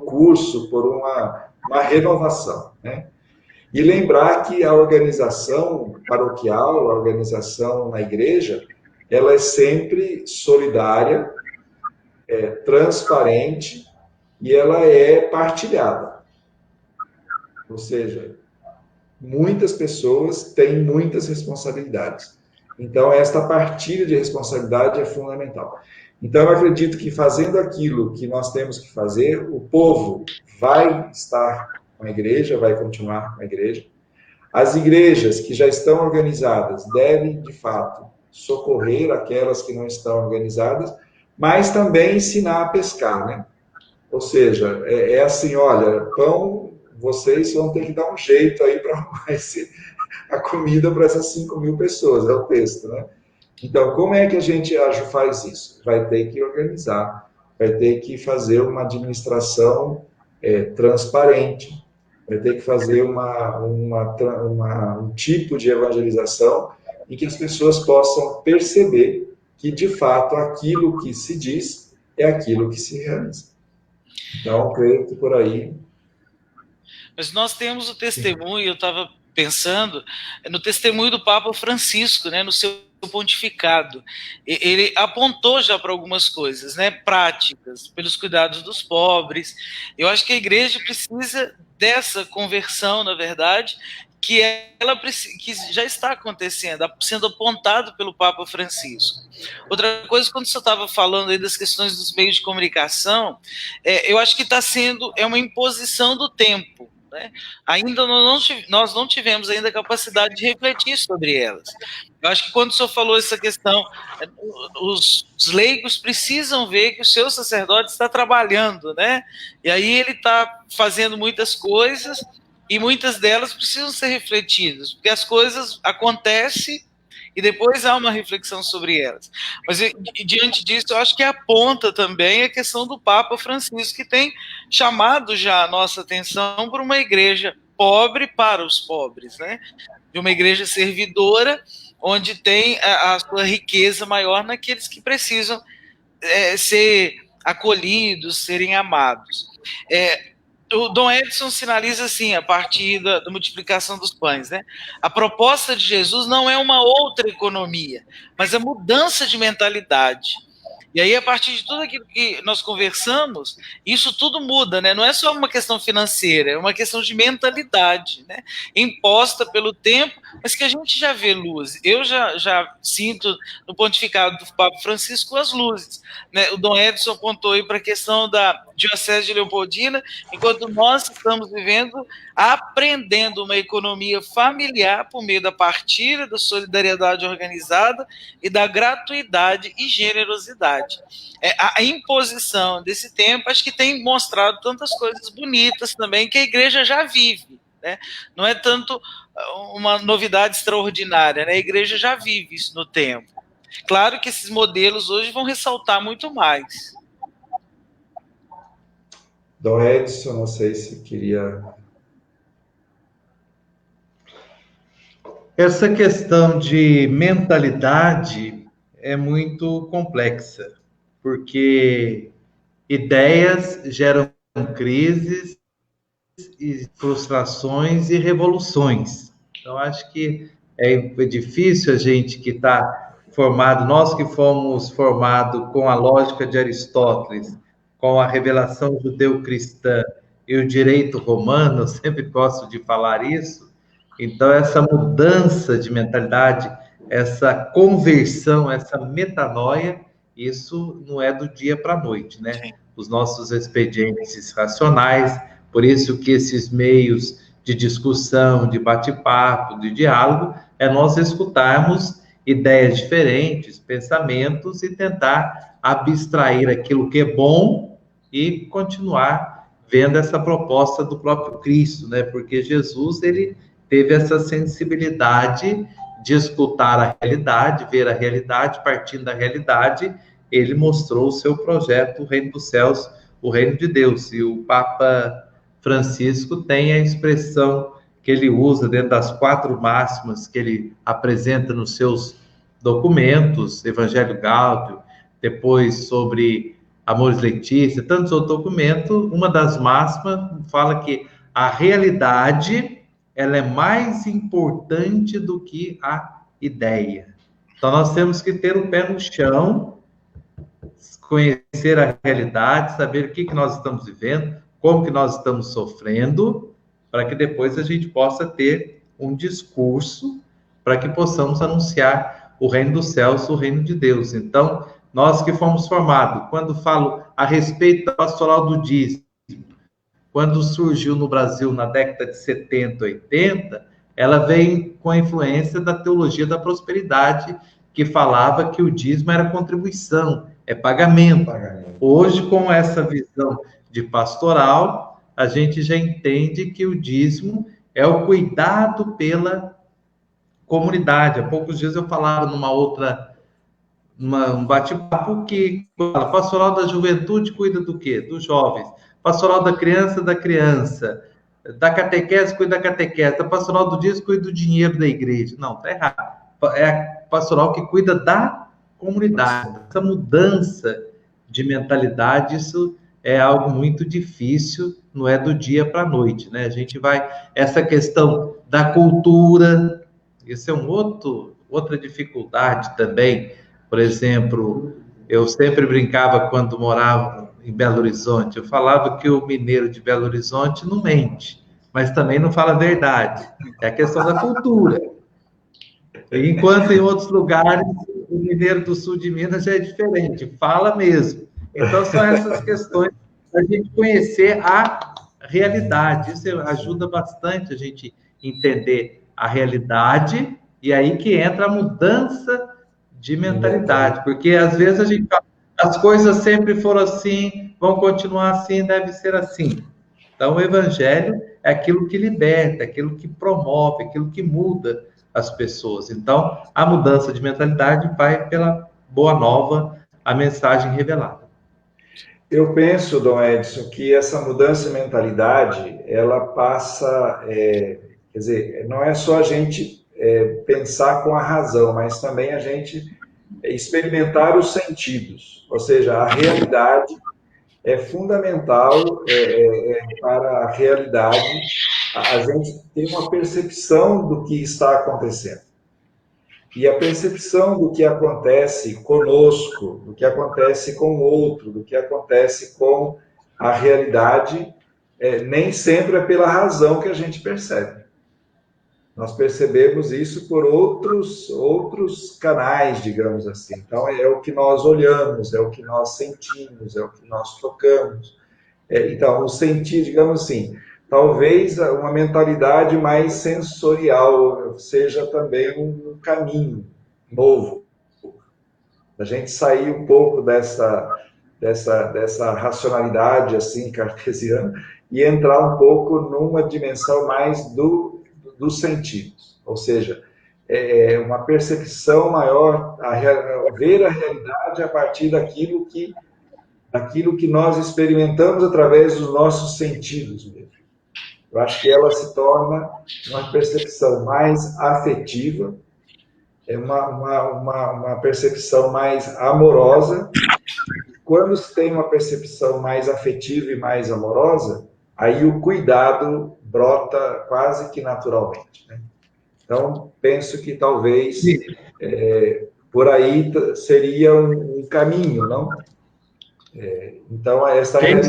curso, por uma renovação, né? E lembrar que a organização paroquial, a organização na igreja, ela é sempre solidária, transparente e ela é partilhada. Ou seja, muitas pessoas têm muitas responsabilidades. Então, esta partilha de responsabilidade é fundamental. Então, eu acredito que fazendo aquilo que nós temos que fazer, o povo vai estar com a igreja, vai continuar com a igreja. As igrejas que já estão organizadas devem, de fato, socorrer aquelas que não estão organizadas, mas também ensinar a pescar, né? Ou seja, assim, olha, pão, vocês vão ter que dar um jeito aí para arrumar a comida para essas 5.000 pessoas, é o texto, né? Então, como é que a gente faz isso? Vai ter que organizar, vai ter que fazer uma administração transparente, vai ter que fazer um tipo de evangelização em que as pessoas possam perceber que, de fato, aquilo que se diz é aquilo que se realiza. Então, creio que por aí... Mas nós temos o testemunho, eu estava pensando, no testemunho do Papa Francisco, né, no seu pontificado. Ele apontou já para algumas coisas, né, práticas, pelos cuidados dos pobres. Eu acho que a igreja precisa dessa conversão, na verdade, que já está acontecendo, sendo apontado pelo Papa Francisco. Outra coisa, quando você estava falando aí das questões dos meios de comunicação, eu acho que está sendo uma imposição do tempo. né? Ainda nós não tivemos ainda a capacidade de refletir sobre elas. Eu acho que quando o senhor falou essa questão, os leigos precisam ver que o seu sacerdote está trabalhando, né? E aí ele está fazendo muitas coisas e muitas delas precisam ser refletidas, porque as coisas acontecem e depois há uma reflexão sobre elas. Mas, diante disso, eu acho que aponta também a questão do Papa Francisco, que tem chamado já a nossa atenção para uma igreja pobre para os pobres, né? De uma igreja servidora, onde tem a sua riqueza maior naqueles que precisam ser acolhidos, serem amados. O Dom Edson sinaliza assim, a partir da multiplicação dos pães, né? A proposta de Jesus não é uma outra economia, mas a mudança de mentalidade. E aí, a partir de tudo aquilo que nós conversamos, isso tudo muda, né? Não é só uma questão financeira, é uma questão de mentalidade, né? Imposta pelo tempo, mas que a gente já vê luz. Eu já sinto no pontificado do Papa Francisco as luzes, né? O Dom Edson apontou aí para a questão da Diocese de Leopoldina, enquanto nós estamos vivendo, aprendendo uma economia familiar por meio da partilha, da solidariedade organizada e da gratuidade e generosidade. A imposição desse tempo, acho que tem mostrado tantas coisas bonitas também que a igreja já vive, né? Não é tanto uma novidade extraordinária, né? A igreja já vive isso no tempo. Claro que esses modelos hoje vão ressaltar muito mais. Dom Edson, não sei se queria... Essa questão de mentalidade é muito complexa, porque ideias geram crises, e frustrações e revoluções. Então, acho que é difícil a gente que está formado, nós que fomos formados com a lógica de Aristóteles, com a revelação judeu-cristã e o direito romano, eu sempre gosto de falar isso. Então, essa mudança de mentalidade, essa conversão, essa metanoia, isso não é do dia para a noite, né? Sim. Os nossos expedientes racionais, por isso que esses meios de discussão, de bate-papo, de diálogo, é nós escutarmos ideias diferentes, pensamentos e tentar abstrair aquilo que é bom e continuar vendo essa proposta do próprio Cristo, né? Porque Jesus, ele teve essa sensibilidade de escutar a realidade, ver a realidade, partindo da realidade, ele mostrou o seu projeto, o reino dos céus, o reino de Deus. E o Papa Francisco tem a expressão que ele usa dentro das 4 máximas que ele apresenta nos seus documentos, Evangelho Gáudio, depois sobre Amoris Laetitia, tantos outros documentos. Uma das máximas fala que a realidade, ela é mais importante do que a ideia. Então, nós temos que ter o pé no chão, conhecer a realidade, saber o que nós estamos vivendo, como que nós estamos sofrendo, para que depois a gente possa ter um discurso para que possamos anunciar o reino dos céus, o reino de Deus. Então, nós que fomos formados, quando falo a respeito da pastoral do dízimo, quando surgiu no Brasil na década de 70, 80, ela veio com a influência da teologia da prosperidade, que falava que o dízimo era contribuição, é pagamento. Hoje, com essa visão de pastoral, a gente já entende que o dízimo é o cuidado pela comunidade. Há poucos dias eu falava um bate-papo que a pastoral da juventude cuida do quê? Dos jovens. Pastoral da criança, da catequese, cuida da catequese, da pastoral do dízimo, cuida do dinheiro da igreja. Não, tá errado. É a pastoral que cuida da comunidade. Essa mudança de mentalidade, isso é algo muito difícil, não é do dia para a noite, né? A gente vai... Essa questão da cultura, isso é outra dificuldade também. Por exemplo, eu sempre brincava quando morava em Belo Horizonte, eu falava que o mineiro de Belo Horizonte não mente, mas também não fala a verdade. É a questão da cultura. Enquanto em outros lugares, o mineiro do sul de Minas já é diferente, fala mesmo. Então, são essas questões para a gente conhecer a realidade. Isso ajuda bastante a gente entender a realidade, e aí que entra a mudança de mentalidade, porque às vezes a gente fala, as coisas sempre foram assim, vão continuar assim, deve ser assim. Então, o evangelho é aquilo que liberta, aquilo que promove, aquilo que muda as pessoas. Então, a mudança de mentalidade vai pela boa nova, a mensagem revelada. Eu penso, Dom Edson, que essa mudança de mentalidade, ela passa, quer dizer, não é só a gente pensar com a razão, mas também a gente experimentar os sentidos, ou seja, a realidade é fundamental para a realidade, a gente ter uma percepção do que está acontecendo. E a percepção do que acontece conosco, do que acontece com o outro, do que acontece com a realidade, nem sempre é pela razão que a gente percebe. Nós percebemos isso por outros canais, digamos assim. Então, é o que nós olhamos, é o que nós sentimos, é o que nós tocamos. Então, o sentir, digamos assim, talvez uma mentalidade mais sensorial seja também um caminho novo. A gente sair um pouco dessa racionalidade assim cartesiana e entrar um pouco numa dimensão mais dos sentidos. Ou seja, uma percepção maior, ver a realidade a partir daquilo que nós experimentamos através dos nossos sentidos mesmo. Eu acho que ela se torna uma percepção mais afetiva, uma percepção mais amorosa. Quando se tem uma percepção mais afetiva e mais amorosa, aí o cuidado brota quase que naturalmente, né? Então, penso que talvez por aí seria um caminho, não? Então, essa Quem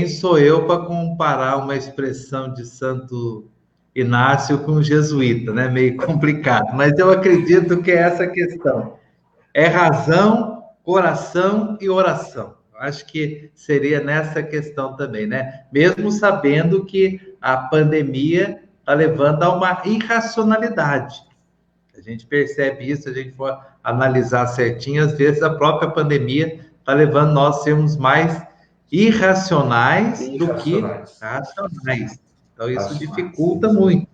sou eu para comparar uma expressão de Santo Inácio com o jesuíta, né? Meio complicado, mas eu acredito que é essa questão. É razão, coração e oração. Acho que seria nessa questão também, né? Mesmo sabendo que a pandemia está levando a uma irracionalidade. A gente percebe isso, se a gente for analisar certinho, às vezes a própria pandemia está levando nós a sermos mais irracionais do que racionais. Então, isso dificulta muito.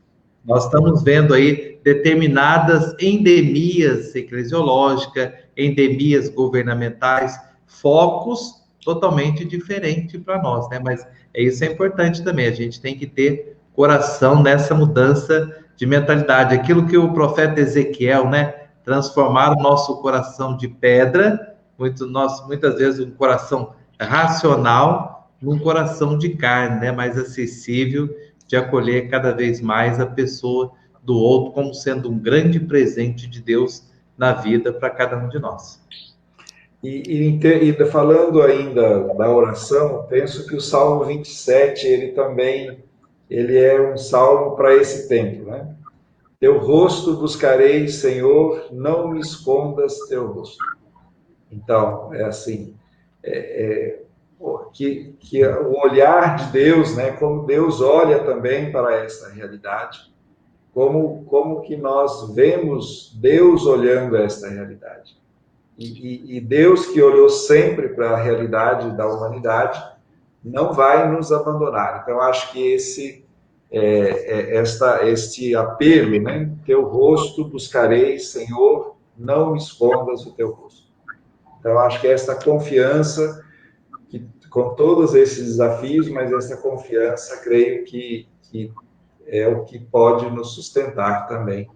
Nós estamos vendo aí determinadas endemias eclesiológicas, endemias governamentais, focos totalmente diferentes para nós, né? Mas isso é importante também, a gente tem que ter coração nessa mudança de mentalidade. Aquilo que o profeta Ezequiel, né? Transformar o nosso coração de pedra, muitas vezes um coração racional, num coração de carne, né? Mais acessível, de acolher cada vez mais a pessoa do outro como sendo um grande presente de Deus na vida para cada um de nós. E falando ainda da oração, penso que o Salmo 27, ele é um salmo para esse tempo, né? Teu rosto buscarei, Senhor, não me escondas teu rosto. Então, é assim, que o olhar de Deus, né, como Deus olha também para essa realidade, como que nós vemos Deus olhando essa realidade. E Deus, que olhou sempre para a realidade da humanidade, não vai nos abandonar. Então, acho que este apelo, né, teu rosto buscarei, Senhor, não me escondas o teu rosto. Então, acho que esta confiança, com todos esses desafios, mas essa confiança, creio que é o que pode nos sustentar também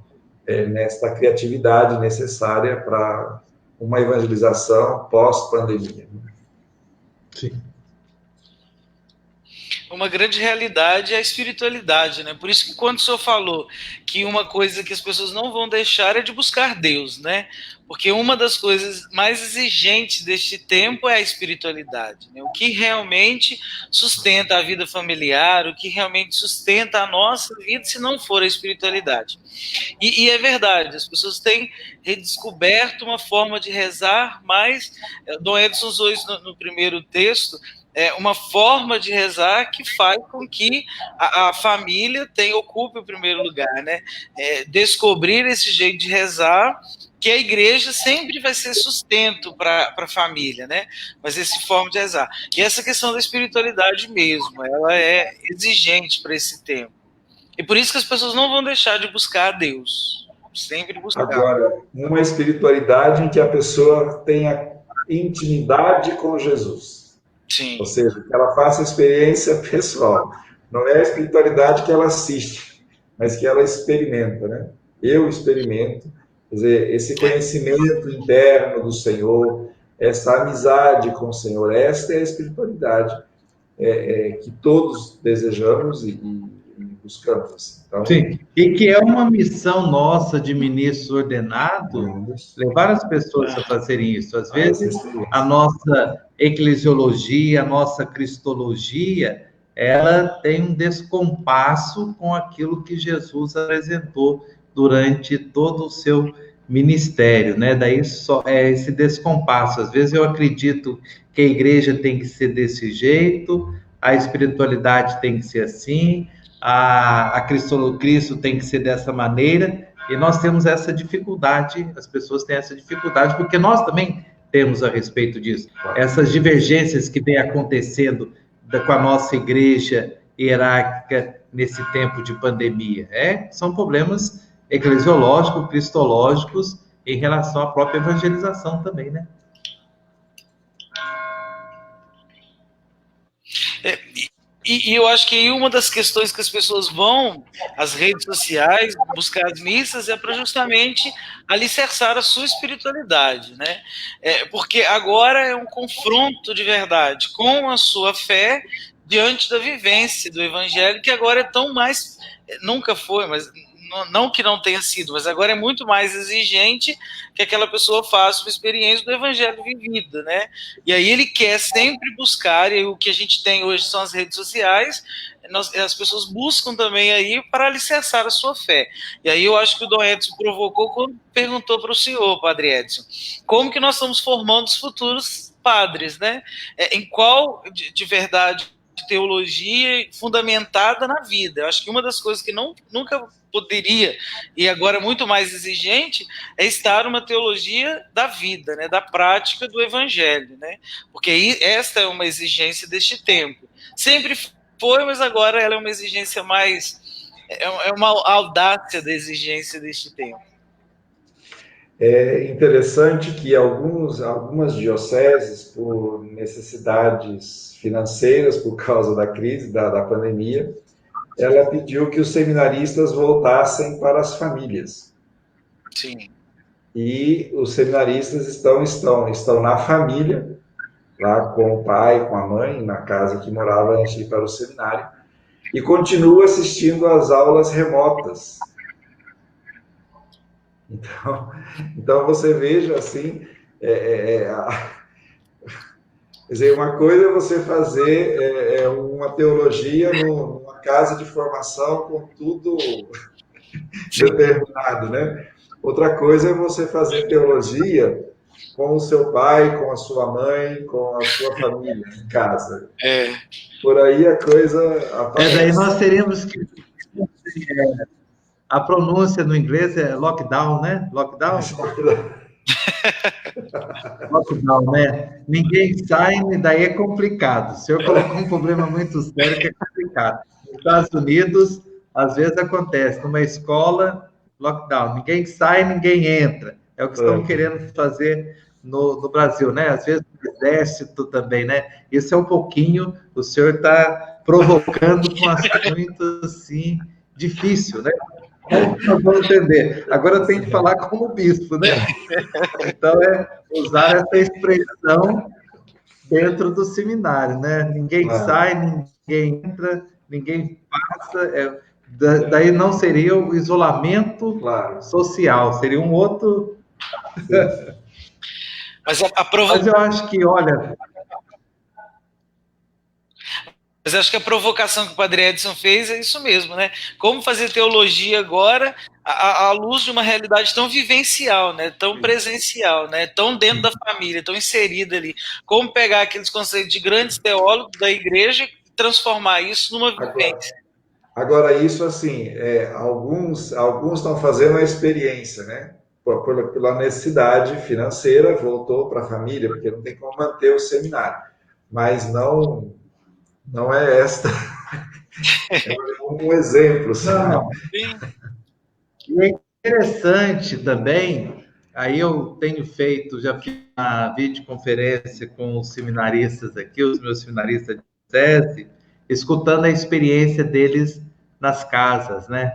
nesta criatividade necessária para uma evangelização pós-pandemia. Sim. Uma grande realidade é a espiritualidade, né? Por isso que quando o senhor falou que uma coisa que as pessoas não vão deixar é de buscar Deus, né? Porque uma das coisas mais exigentes deste tempo é a espiritualidade, né? O que realmente sustenta a vida familiar, o que realmente sustenta a nossa vida, se não for a espiritualidade. E é verdade, as pessoas têm redescoberto uma forma de rezar, mas Dom Edson usou isso no primeiro texto, uma forma de rezar que faz com que a família ocupe o primeiro lugar, né? Descobrir esse jeito de rezar, que a igreja sempre vai ser sustento para a família, né? Mas essa forma de rezar. E essa questão da espiritualidade mesmo, ela é exigente para esse tempo. E por isso que as pessoas não vão deixar de buscar a Deus. Sempre buscar. Agora, uma espiritualidade em que a pessoa tenha intimidade com Jesus. Sim. Ou seja, que ela faça experiência pessoal. Não é a espiritualidade que ela assiste, mas que ela experimenta, né? Eu experimento. Quer dizer, esse conhecimento interno do Senhor, essa amizade com o Senhor, esta é a espiritualidade que todos desejamos e buscamos. Assim. Então, sim, e que é uma missão nossa de ministro ordenado, levar as pessoas a fazerem isso. Às vezes, a nossa eclesiologia, a nossa cristologia, ela tem um descompasso com aquilo que Jesus apresentou durante todo o seu ministério, né? Daí só é esse descompasso. Às vezes eu acredito que a igreja tem que ser desse jeito, a espiritualidade tem que ser assim, Cristo tem que ser dessa maneira, e nós temos essa dificuldade, as pessoas têm essa dificuldade, porque nós também temos a respeito disso. Essas divergências que vem acontecendo com a nossa igreja hierárquica nesse tempo de pandemia, são problemas eclesiológicos, cristológicos, em relação à própria evangelização também, né? E eu acho que uma das questões que as pessoas vão às redes sociais buscar as missas é para justamente alicerçar a sua espiritualidade, né? Porque agora é um confronto de verdade com a sua fé diante da vivência do evangelho, que agora é tão mais... Nunca foi, mas... Não que não tenha sido, mas agora é muito mais exigente que aquela pessoa faça uma experiência do evangelho vivido, né? E aí ele quer sempre buscar, e o que a gente tem hoje são as redes sociais, as pessoas buscam também aí para alicerçar a sua fé. E aí eu acho que o Dom Edson provocou quando perguntou para o senhor, Padre Edson, como que nós estamos formando os futuros padres, né? Em qual, de verdade, teologia fundamentada na vida. Eu acho que uma das coisas que nunca poderia, e agora muito mais exigente, é estar uma teologia da vida, né, da prática do evangelho, né, porque esta é uma exigência deste tempo. Sempre foi, mas agora ela é uma exigência mais, é uma audácia da exigência deste tempo. É interessante que algumas dioceses, por necessidades financeiras, por causa da crise, da pandemia, ela pediu que os seminaristas voltassem para as famílias. Sim. E os seminaristas estão na família, lá com o pai, com a mãe, na casa que morava antes de ir para o seminário, e continuam assistindo às aulas remotas. Então você veja assim, quer dizer, uma coisa é você fazer uma teologia numa casa de formação com tudo determinado, né? Outra coisa é você fazer teologia com o seu pai, com a sua mãe, com a sua família em casa. Por aí a coisa aparece. Daí nós teríamos que... A pronúncia no inglês é lockdown, né? Lockdown? Lockdown, né? Ninguém sai, daí é complicado. O senhor colocou um problema muito sério que é complicado. Nos Estados Unidos, às vezes acontece, numa escola, lockdown. Ninguém sai, ninguém entra. É o que estão querendo fazer no Brasil, né? Às vezes no exército também, né? Isso é um pouquinho, o senhor está provocando com um assunto muito, assim, difícil, né? Nós vamos entender. Agora eu tenho que falar como bispo, né? Então, usar essa expressão dentro do seminário, né? Ninguém sai, ninguém entra, ninguém passa. Daí não seria o isolamento social, seria um outro... Mas eu acho que, olha... Mas acho que a provocação que o Padre Edson fez é isso mesmo, né? Como fazer teologia agora à luz de uma realidade tão vivencial, né? Tão presencial, né? Tão dentro da família, tão inserida ali. Como pegar aqueles conceitos de grandes teólogos da igreja e transformar isso numa vivência. Agora isso, assim, alguns estão fazendo a experiência, né? Pela necessidade financeira, voltou para a família, porque não tem como manter o seminário. Mas não é esta um exemplo. Não. E é interessante também, aí eu tenho feito, já fiz uma videoconferência com os seminaristas aqui, os meus seminaristas de SESI, escutando a experiência deles nas casas, né?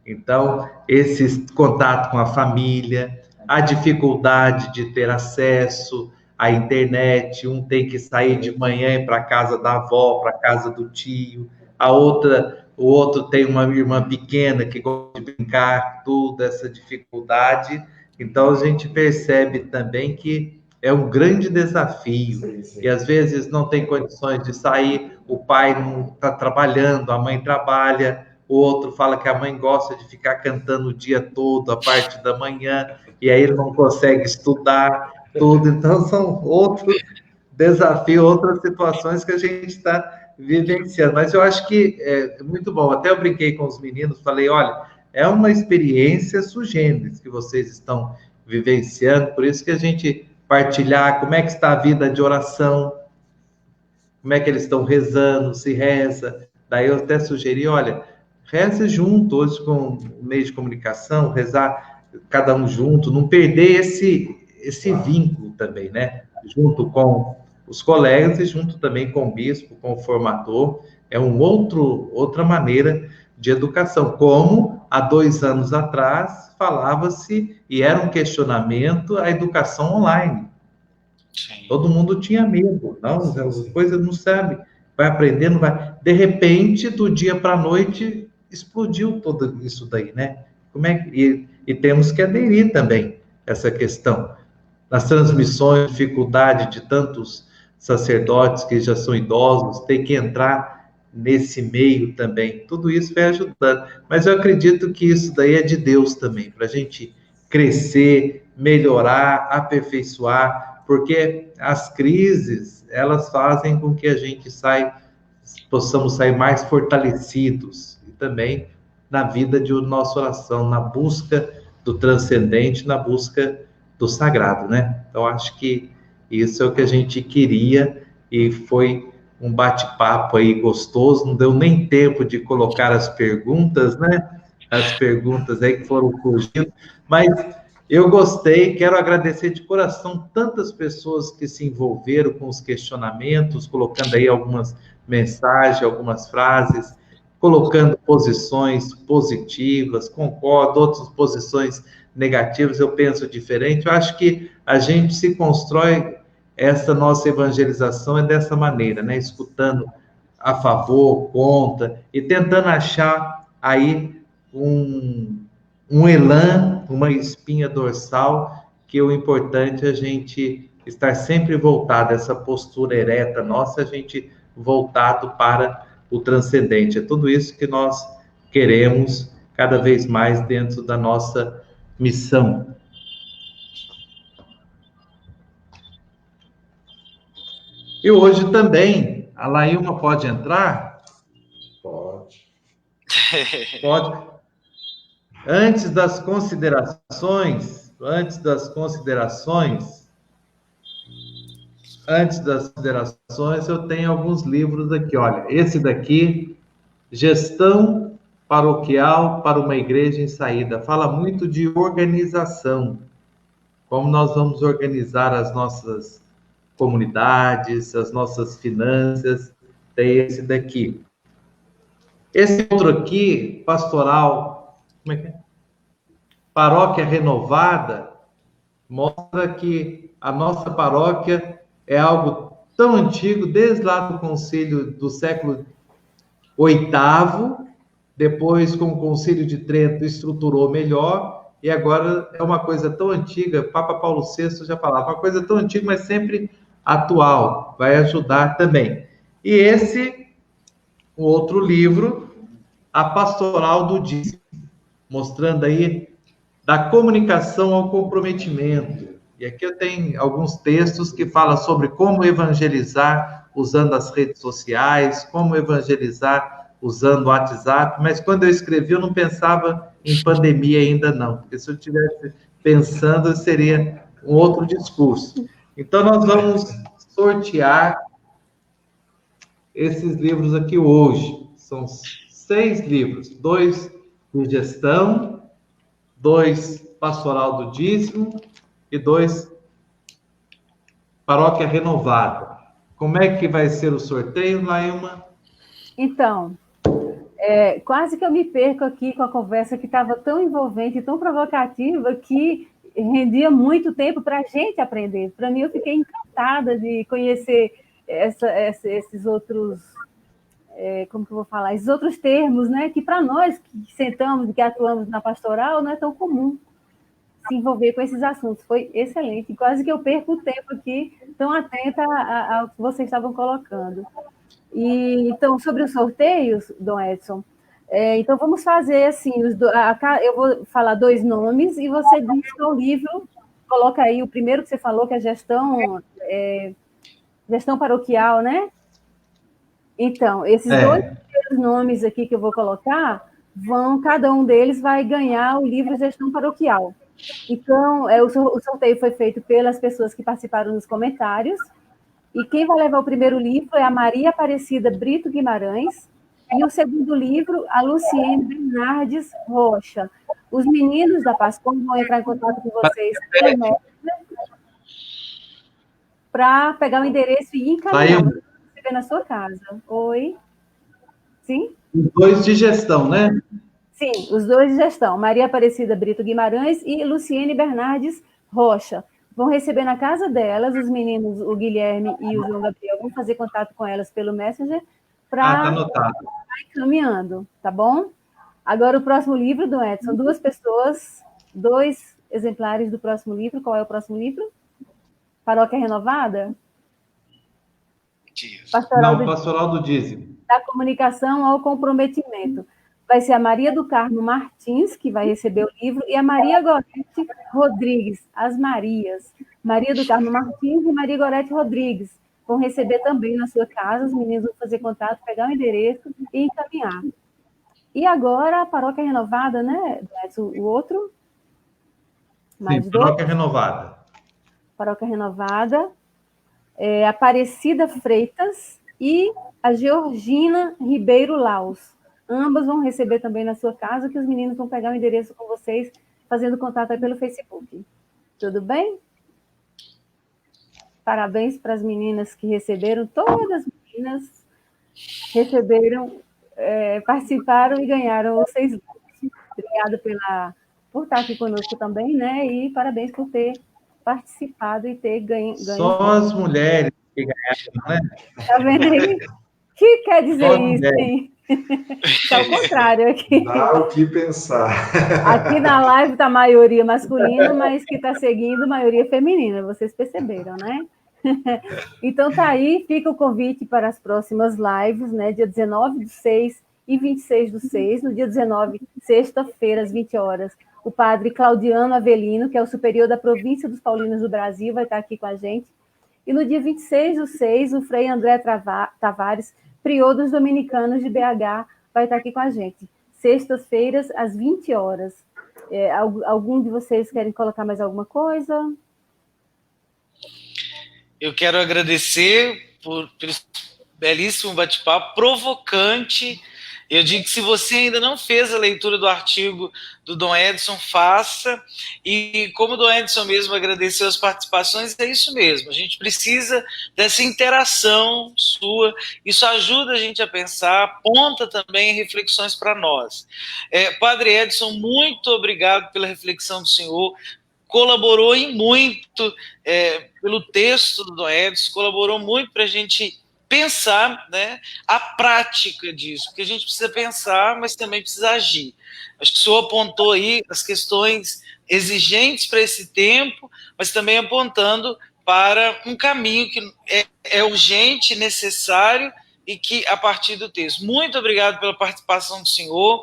Então, esse contato com a família, a dificuldade de ter acesso à internet, um tem que sair de manhã para a casa da avó, para a casa do tio, o outro tem uma irmã pequena que gosta de brincar, toda essa dificuldade. Então, a gente percebe também que é um grande desafio. Sim. E, às vezes, não tem condições de sair, o pai não está trabalhando, a mãe trabalha, o outro fala que a mãe gosta de ficar cantando o dia todo, a parte da manhã, e aí ele não consegue estudar, tudo. Então, são outros desafios, outras situações que a gente está vivenciando, mas eu acho que é muito bom. Até eu brinquei com os meninos, falei, olha, é uma experiência sui generis que vocês estão vivenciando, por isso que a gente partilhar como é que está a vida de oração, como é que eles estão rezando, se reza. Daí eu até sugeri, olha, reze junto, hoje com o meio de comunicação, rezar cada um junto, não perder esse vínculo também, né? Junto com os colegas e junto também com o bispo, com o formador, é outra maneira de educação, como há 2 anos atrás falava-se e era um questionamento a educação online. Sim. Todo mundo tinha medo, não, as coisas não sabe, vai aprendendo, vai. De repente, do dia para a noite, explodiu tudo isso daí, né? E temos que aderir também a essa questão. Nas transmissões, dificuldade de tantos sacerdotes que já são idosos, ter que entrar nesse meio também. Tudo isso vai ajudando. Mas eu acredito que isso daí é de Deus também, para a gente crescer, melhorar, aperfeiçoar, porque as crises, elas fazem com que a gente possamos sair mais fortalecidos, e também na vida de nossa oração, na busca do transcendente, na busca do sagrado, né? Então, acho que isso é o que a gente queria e foi um bate-papo aí gostoso, não deu nem tempo de colocar as perguntas, né? As perguntas aí que foram surgindo, mas eu gostei, quero agradecer de coração tantas pessoas que se envolveram com os questionamentos, colocando aí algumas mensagens, algumas frases, colocando posições positivas, concordo, outras posições negativas, eu penso diferente. Eu acho que a gente se constrói essa nossa evangelização dessa maneira, né? Escutando a favor, contra, e tentando achar aí um elan, uma espinha dorsal, que o importante é a gente estar sempre voltado, essa postura ereta nossa, a gente voltado para o transcendente. É tudo isso que nós queremos cada vez mais dentro da nossa missão. E hoje também, a Laílma pode entrar? Pode. Pode. Antes das considerações, eu tenho alguns livros aqui, olha, esse daqui, Gestão Paroquial para uma Igreja em Saída, fala muito de organização, como nós vamos organizar as nossas comunidades, as nossas finanças, tem esse daqui. Esse outro aqui, Pastoral, como é que é? Paróquia Renovada, mostra que a nossa paróquia é algo tão antigo, desde lá do concílio do século VIII, depois com o concílio de Trento estruturou melhor, e agora é uma coisa tão antiga, Papa Paulo VI já falava, uma coisa tão antiga, mas sempre atual, vai ajudar também. E esse o outro livro, A Pastoral do Dízimo, mostrando aí da comunicação ao comprometimento. E aqui eu tenho alguns textos que falam sobre como evangelizar usando as redes sociais, como evangelizar usando o WhatsApp, mas quando eu escrevi eu não pensava em pandemia ainda não, porque se eu estivesse pensando seria um outro discurso. Então nós vamos sortear esses livros aqui hoje. São 6 livros, 2 de gestão, 2 pastoral do dízimo e 2 paróquia renovada. Como é que vai ser o sorteio, Lailma? Então, quase que eu me perco aqui com a conversa que estava tão envolvente, tão provocativa, que rendia muito tempo para a gente aprender. Para mim, eu fiquei encantada de conhecer esses outros, como que eu vou falar, esses outros termos, né? Que para nós que sentamos, que atuamos na pastoral, não é tão comum se envolver com esses assuntos. Foi excelente. Quase que eu perco o tempo aqui, tão atenta ao que vocês estavam colocando. E, então, sobre os sorteios, Dom Edson, então vamos fazer assim, eu vou falar 2 nomes e você diz qual livro, coloca aí o primeiro que você falou, que é gestão paroquial, né? Então, esses 2 primeiros nomes aqui que eu vou colocar, cada um deles vai ganhar o livro Gestão Paroquial. Então, o sorteio foi feito pelas pessoas que participaram nos comentários, e quem vai levar o primeiro livro é a Maria Aparecida Brito Guimarães, e o segundo livro, a Luciene Bernardes Rocha. Os meninos da Pascom vão entrar em contato com vocês para pegar o endereço e encaminhar na sua casa. Oi? Sim? Os 2 de gestão, né? Sim, os 2 de gestão. Maria Aparecida Brito Guimarães e Luciene Bernardes Rocha. Vão receber na casa delas, os meninos, o Guilherme e o João Gabriel, vão fazer contato com elas pelo Messenger para anotado. ir caminhando, tá bom? Agora o próximo livro, do Edson, 2 pessoas, 2 exemplares do próximo livro. Qual é o próximo livro? Paróquia Renovada? Pastoral do Dízimo. Da comunicação ao comprometimento. Vai ser a Maria do Carmo Martins, que vai receber o livro, e a Maria Gorete Rodrigues, as Marias. Maria do Carmo Martins e Maria Gorete Rodrigues vão receber também na sua casa, os meninos vão fazer contato, pegar o endereço e encaminhar. E agora a Paróquia Renovada, né? O outro? Mais sim, Paróquia Renovada. Paróquia Renovada, Aparecida Freitas e a Georgina Ribeiro Laus. Ambas vão receber também na sua casa, que os meninos vão pegar o endereço com vocês, fazendo contato aí pelo Facebook. Tudo bem? Parabéns para as meninas que receberam, todas as meninas receberam, participaram e ganharam os 6 livros. Obrigada por estar aqui conosco também, né? E parabéns por ter participado e ter ganho. Só as mulheres que ganharam, né? Tá vendo aí? O que quer dizer isso, hein? Está ao contrário aqui. Dá o que pensar. Aqui na live está a maioria masculina, mas que está seguindo maioria feminina, vocês perceberam, né? Então tá aí, fica o convite para as próximas lives, né? Dia 19/6 e 26/6. No dia 19, sexta-feira, às 20 horas, o padre Claudiano Avelino, que é o superior da província dos Paulinos do Brasil, vai estar aqui com a gente. E no dia 26/6, o Frei André Tavares, prior dos dominicanos de BH, vai estar aqui com a gente. Sextas-feiras, às 20 horas. Algum de vocês querem colocar mais alguma coisa? Eu quero agradecer por esse belíssimo bate-papo, provocante. Eu digo que se você ainda não fez a leitura do artigo do Dom Edson, faça. E como o Dom Edson mesmo agradeceu as participações, é isso mesmo. A gente precisa dessa interação sua. Isso ajuda a gente a pensar, aponta também reflexões para nós. Padre Edson, muito obrigado pela reflexão do senhor. Colaborou em muito pelo texto do Dom Edson, colaborou muito para a gente pensar, né, a prática disso, porque a gente precisa pensar, mas também precisa agir. Acho que o senhor apontou aí as questões exigentes para esse tempo, mas também apontando para um caminho que é urgente, necessário e que a partir do texto. Muito obrigado pela participação do senhor,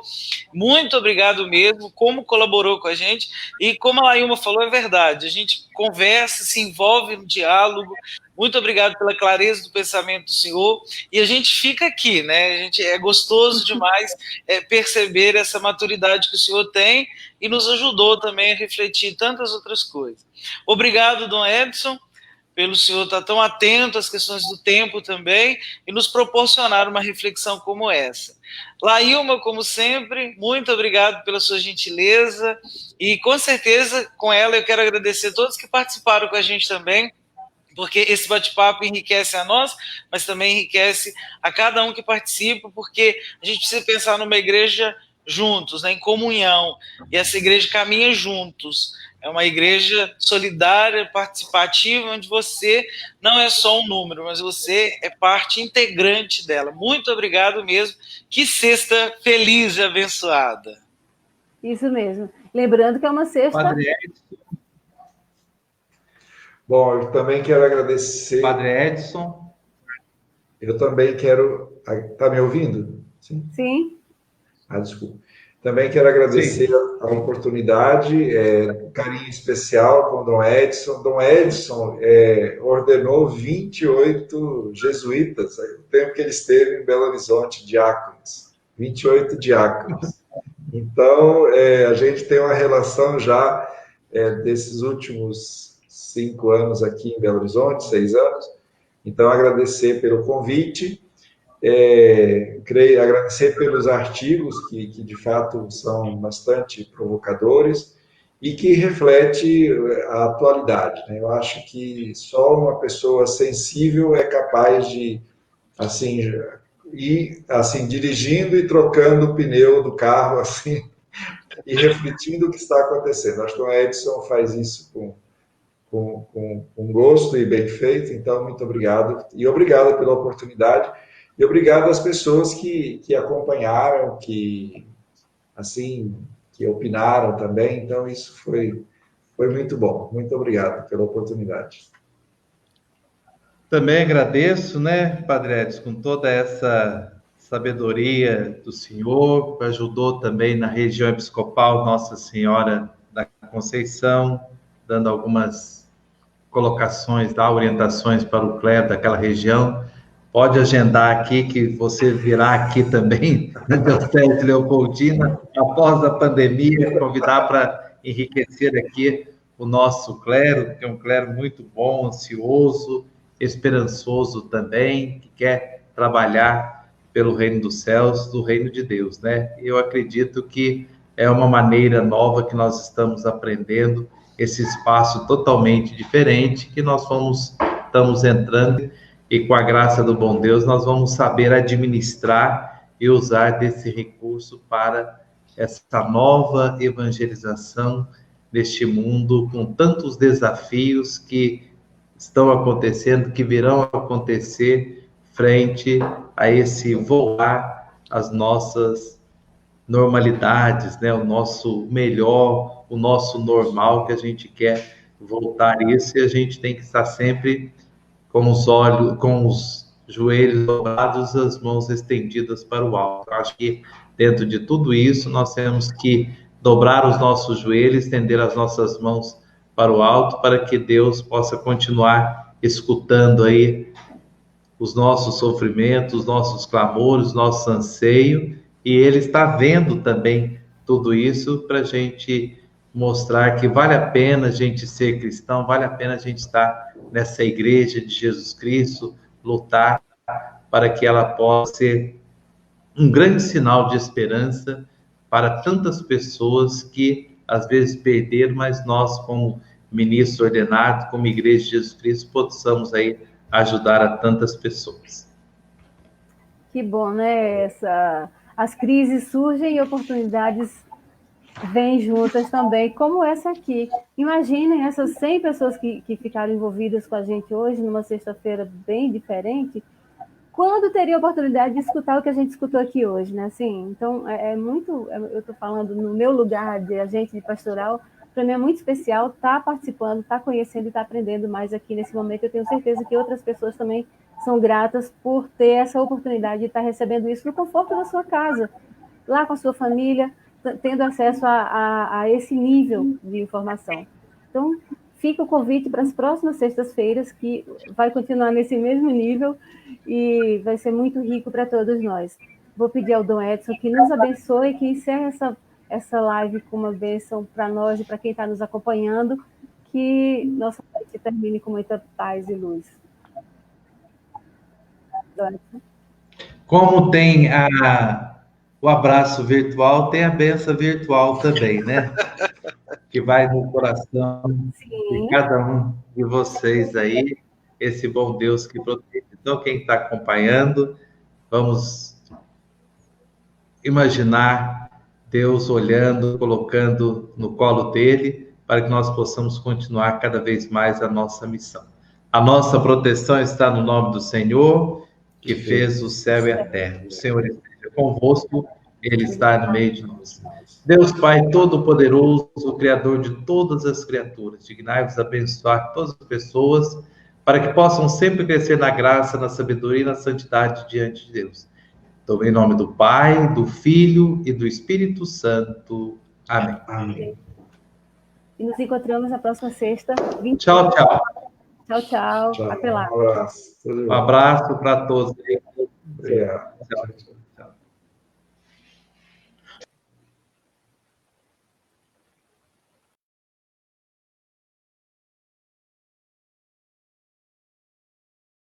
muito obrigado mesmo, como colaborou com a gente, e como a Lailma falou, é verdade, a gente conversa, se envolve no diálogo. Muito obrigado pela clareza do pensamento do senhor, e a gente fica aqui, né? A gente, é gostoso demais perceber essa maturidade que o senhor tem, e nos ajudou também a refletir tantas outras coisas. Obrigado, Dom Edson, pelo senhor estar tão atento às questões do tempo também, e nos proporcionar uma reflexão como essa. Lailma, como sempre, muito obrigado pela sua gentileza, e com certeza, com ela, eu quero agradecer a todos que participaram com a gente também, porque esse bate-papo enriquece a nós, mas também enriquece a cada um que participa, porque a gente precisa pensar numa igreja juntos, né, em comunhão, e essa igreja caminha juntos. É uma igreja solidária, participativa, onde você não é só um número, mas você é parte integrante dela. Muito obrigado mesmo. Que sexta feliz e abençoada. Isso mesmo. Lembrando que é uma sexta... Padre Edson. Bom, eu também quero agradecer... Padre Edson. Eu também quero... Está me ouvindo? Sim. Sim. Desculpa. Também quero agradecer a oportunidade, um carinho especial com o Dom Edson. Dom Edson ordenou 28 jesuítas, o tempo que ele esteve em Belo Horizonte, diáconos. 28 diáconos. Então, a gente tem uma relação já desses últimos 5 anos aqui em Belo Horizonte, 6 anos. Então, agradecer pelo convite. Agradecer pelos artigos que de fato são bastante provocadores e que reflete a atualidade, né? Eu acho que só uma pessoa sensível é capaz de ir dirigindo e trocando o pneu do carro assim e refletindo o que está acontecendo. Acho que o Edson faz isso com gosto e bem feito. Então, muito obrigado e obrigado pela oportunidade. E obrigado às pessoas que acompanharam, que opinaram também. Então, isso foi muito bom. Muito obrigado pela oportunidade. Também agradeço, né, Padre Edson, com toda essa sabedoria do senhor, que ajudou também na região episcopal Nossa Senhora da Conceição, dando algumas colocações, orientações para o clero daquela região. Pode agendar aqui que você virá aqui também, na Diocese de Leopoldina, após a pandemia, convidar para enriquecer aqui o nosso clero, que é um clero muito bom, ansioso, esperançoso também, que quer trabalhar pelo reino dos céus, do reino de Deus, né? Eu acredito que é uma maneira nova que nós estamos aprendendo, esse espaço totalmente diferente que nós estamos entrando, e com a graça do bom Deus nós vamos saber administrar e usar desse recurso para essa nova evangelização neste mundo com tantos desafios que estão acontecendo, que virão acontecer frente a esse voar as nossas normalidades, né? O nosso melhor, o nosso normal, que a gente quer voltar isso, e a gente tem que estar sempre com os joelhos dobrados, as mãos estendidas para o alto. Eu acho que dentro de tudo isso nós temos que dobrar os nossos joelhos, estender as nossas mãos para o alto, para que Deus possa continuar escutando aí os nossos sofrimentos, os nossos clamores, nosso anseio, e Ele está vendo também tudo isso para a gente mostrar que vale a pena a gente ser cristão, vale a pena a gente estar nessa igreja de Jesus Cristo, lutar para que ela possa ser um grande sinal de esperança para tantas pessoas que às vezes perderam, mas nós, como ministro ordenado, como igreja de Jesus Cristo, possamos aí ajudar a tantas pessoas. Que bom, né? As crises surgem e oportunidades vêm juntas também, como essa aqui. Imaginem essas 100 pessoas que ficaram envolvidas com a gente hoje, numa sexta-feira bem diferente, quando teria a oportunidade de escutar o que a gente escutou aqui hoje, né? Assim, então, eu estou falando no meu lugar de agente de pastoral, para mim é muito especial estar participando, estar conhecendo e estar aprendendo mais aqui nesse momento. Eu tenho certeza que outras pessoas também são gratas por ter essa oportunidade de estar recebendo isso no conforto da sua casa, lá com a sua família, tendo acesso a esse nível de informação. Então, fica o convite para as próximas sextas-feiras, que vai continuar nesse mesmo nível e vai ser muito rico para todos nós. Vou pedir ao Dom Edson que nos abençoe, que encerre essa live com uma bênção para nós e para quem está nos acompanhando, que nossa noite termine com muita paz e luz. Dom Edson. Como tem o abraço virtual, tem a benção virtual também, né? Que vai no coração de cada um de vocês aí, esse bom Deus que protege. Então, quem está acompanhando, vamos imaginar Deus olhando, colocando no colo dele, para que nós possamos continuar cada vez mais a nossa missão. A nossa proteção está no nome do Senhor, que fez o céu e a terra. O Senhor esteja convosco, Ele está no meio de nós. Deus Pai Todo-Poderoso, o Criador de todas as criaturas, dignai-vos abençoar todas as pessoas, para que possam sempre crescer na graça, na sabedoria e na santidade diante de Deus. Então, em nome do Pai, do Filho e do Espírito Santo. Amém. Amém. E nos encontramos na próxima sexta. Tchau, tchau. Tchau, tchau. Até lá. Um abraço. Um abraço para todos. Obrigado. Tchau.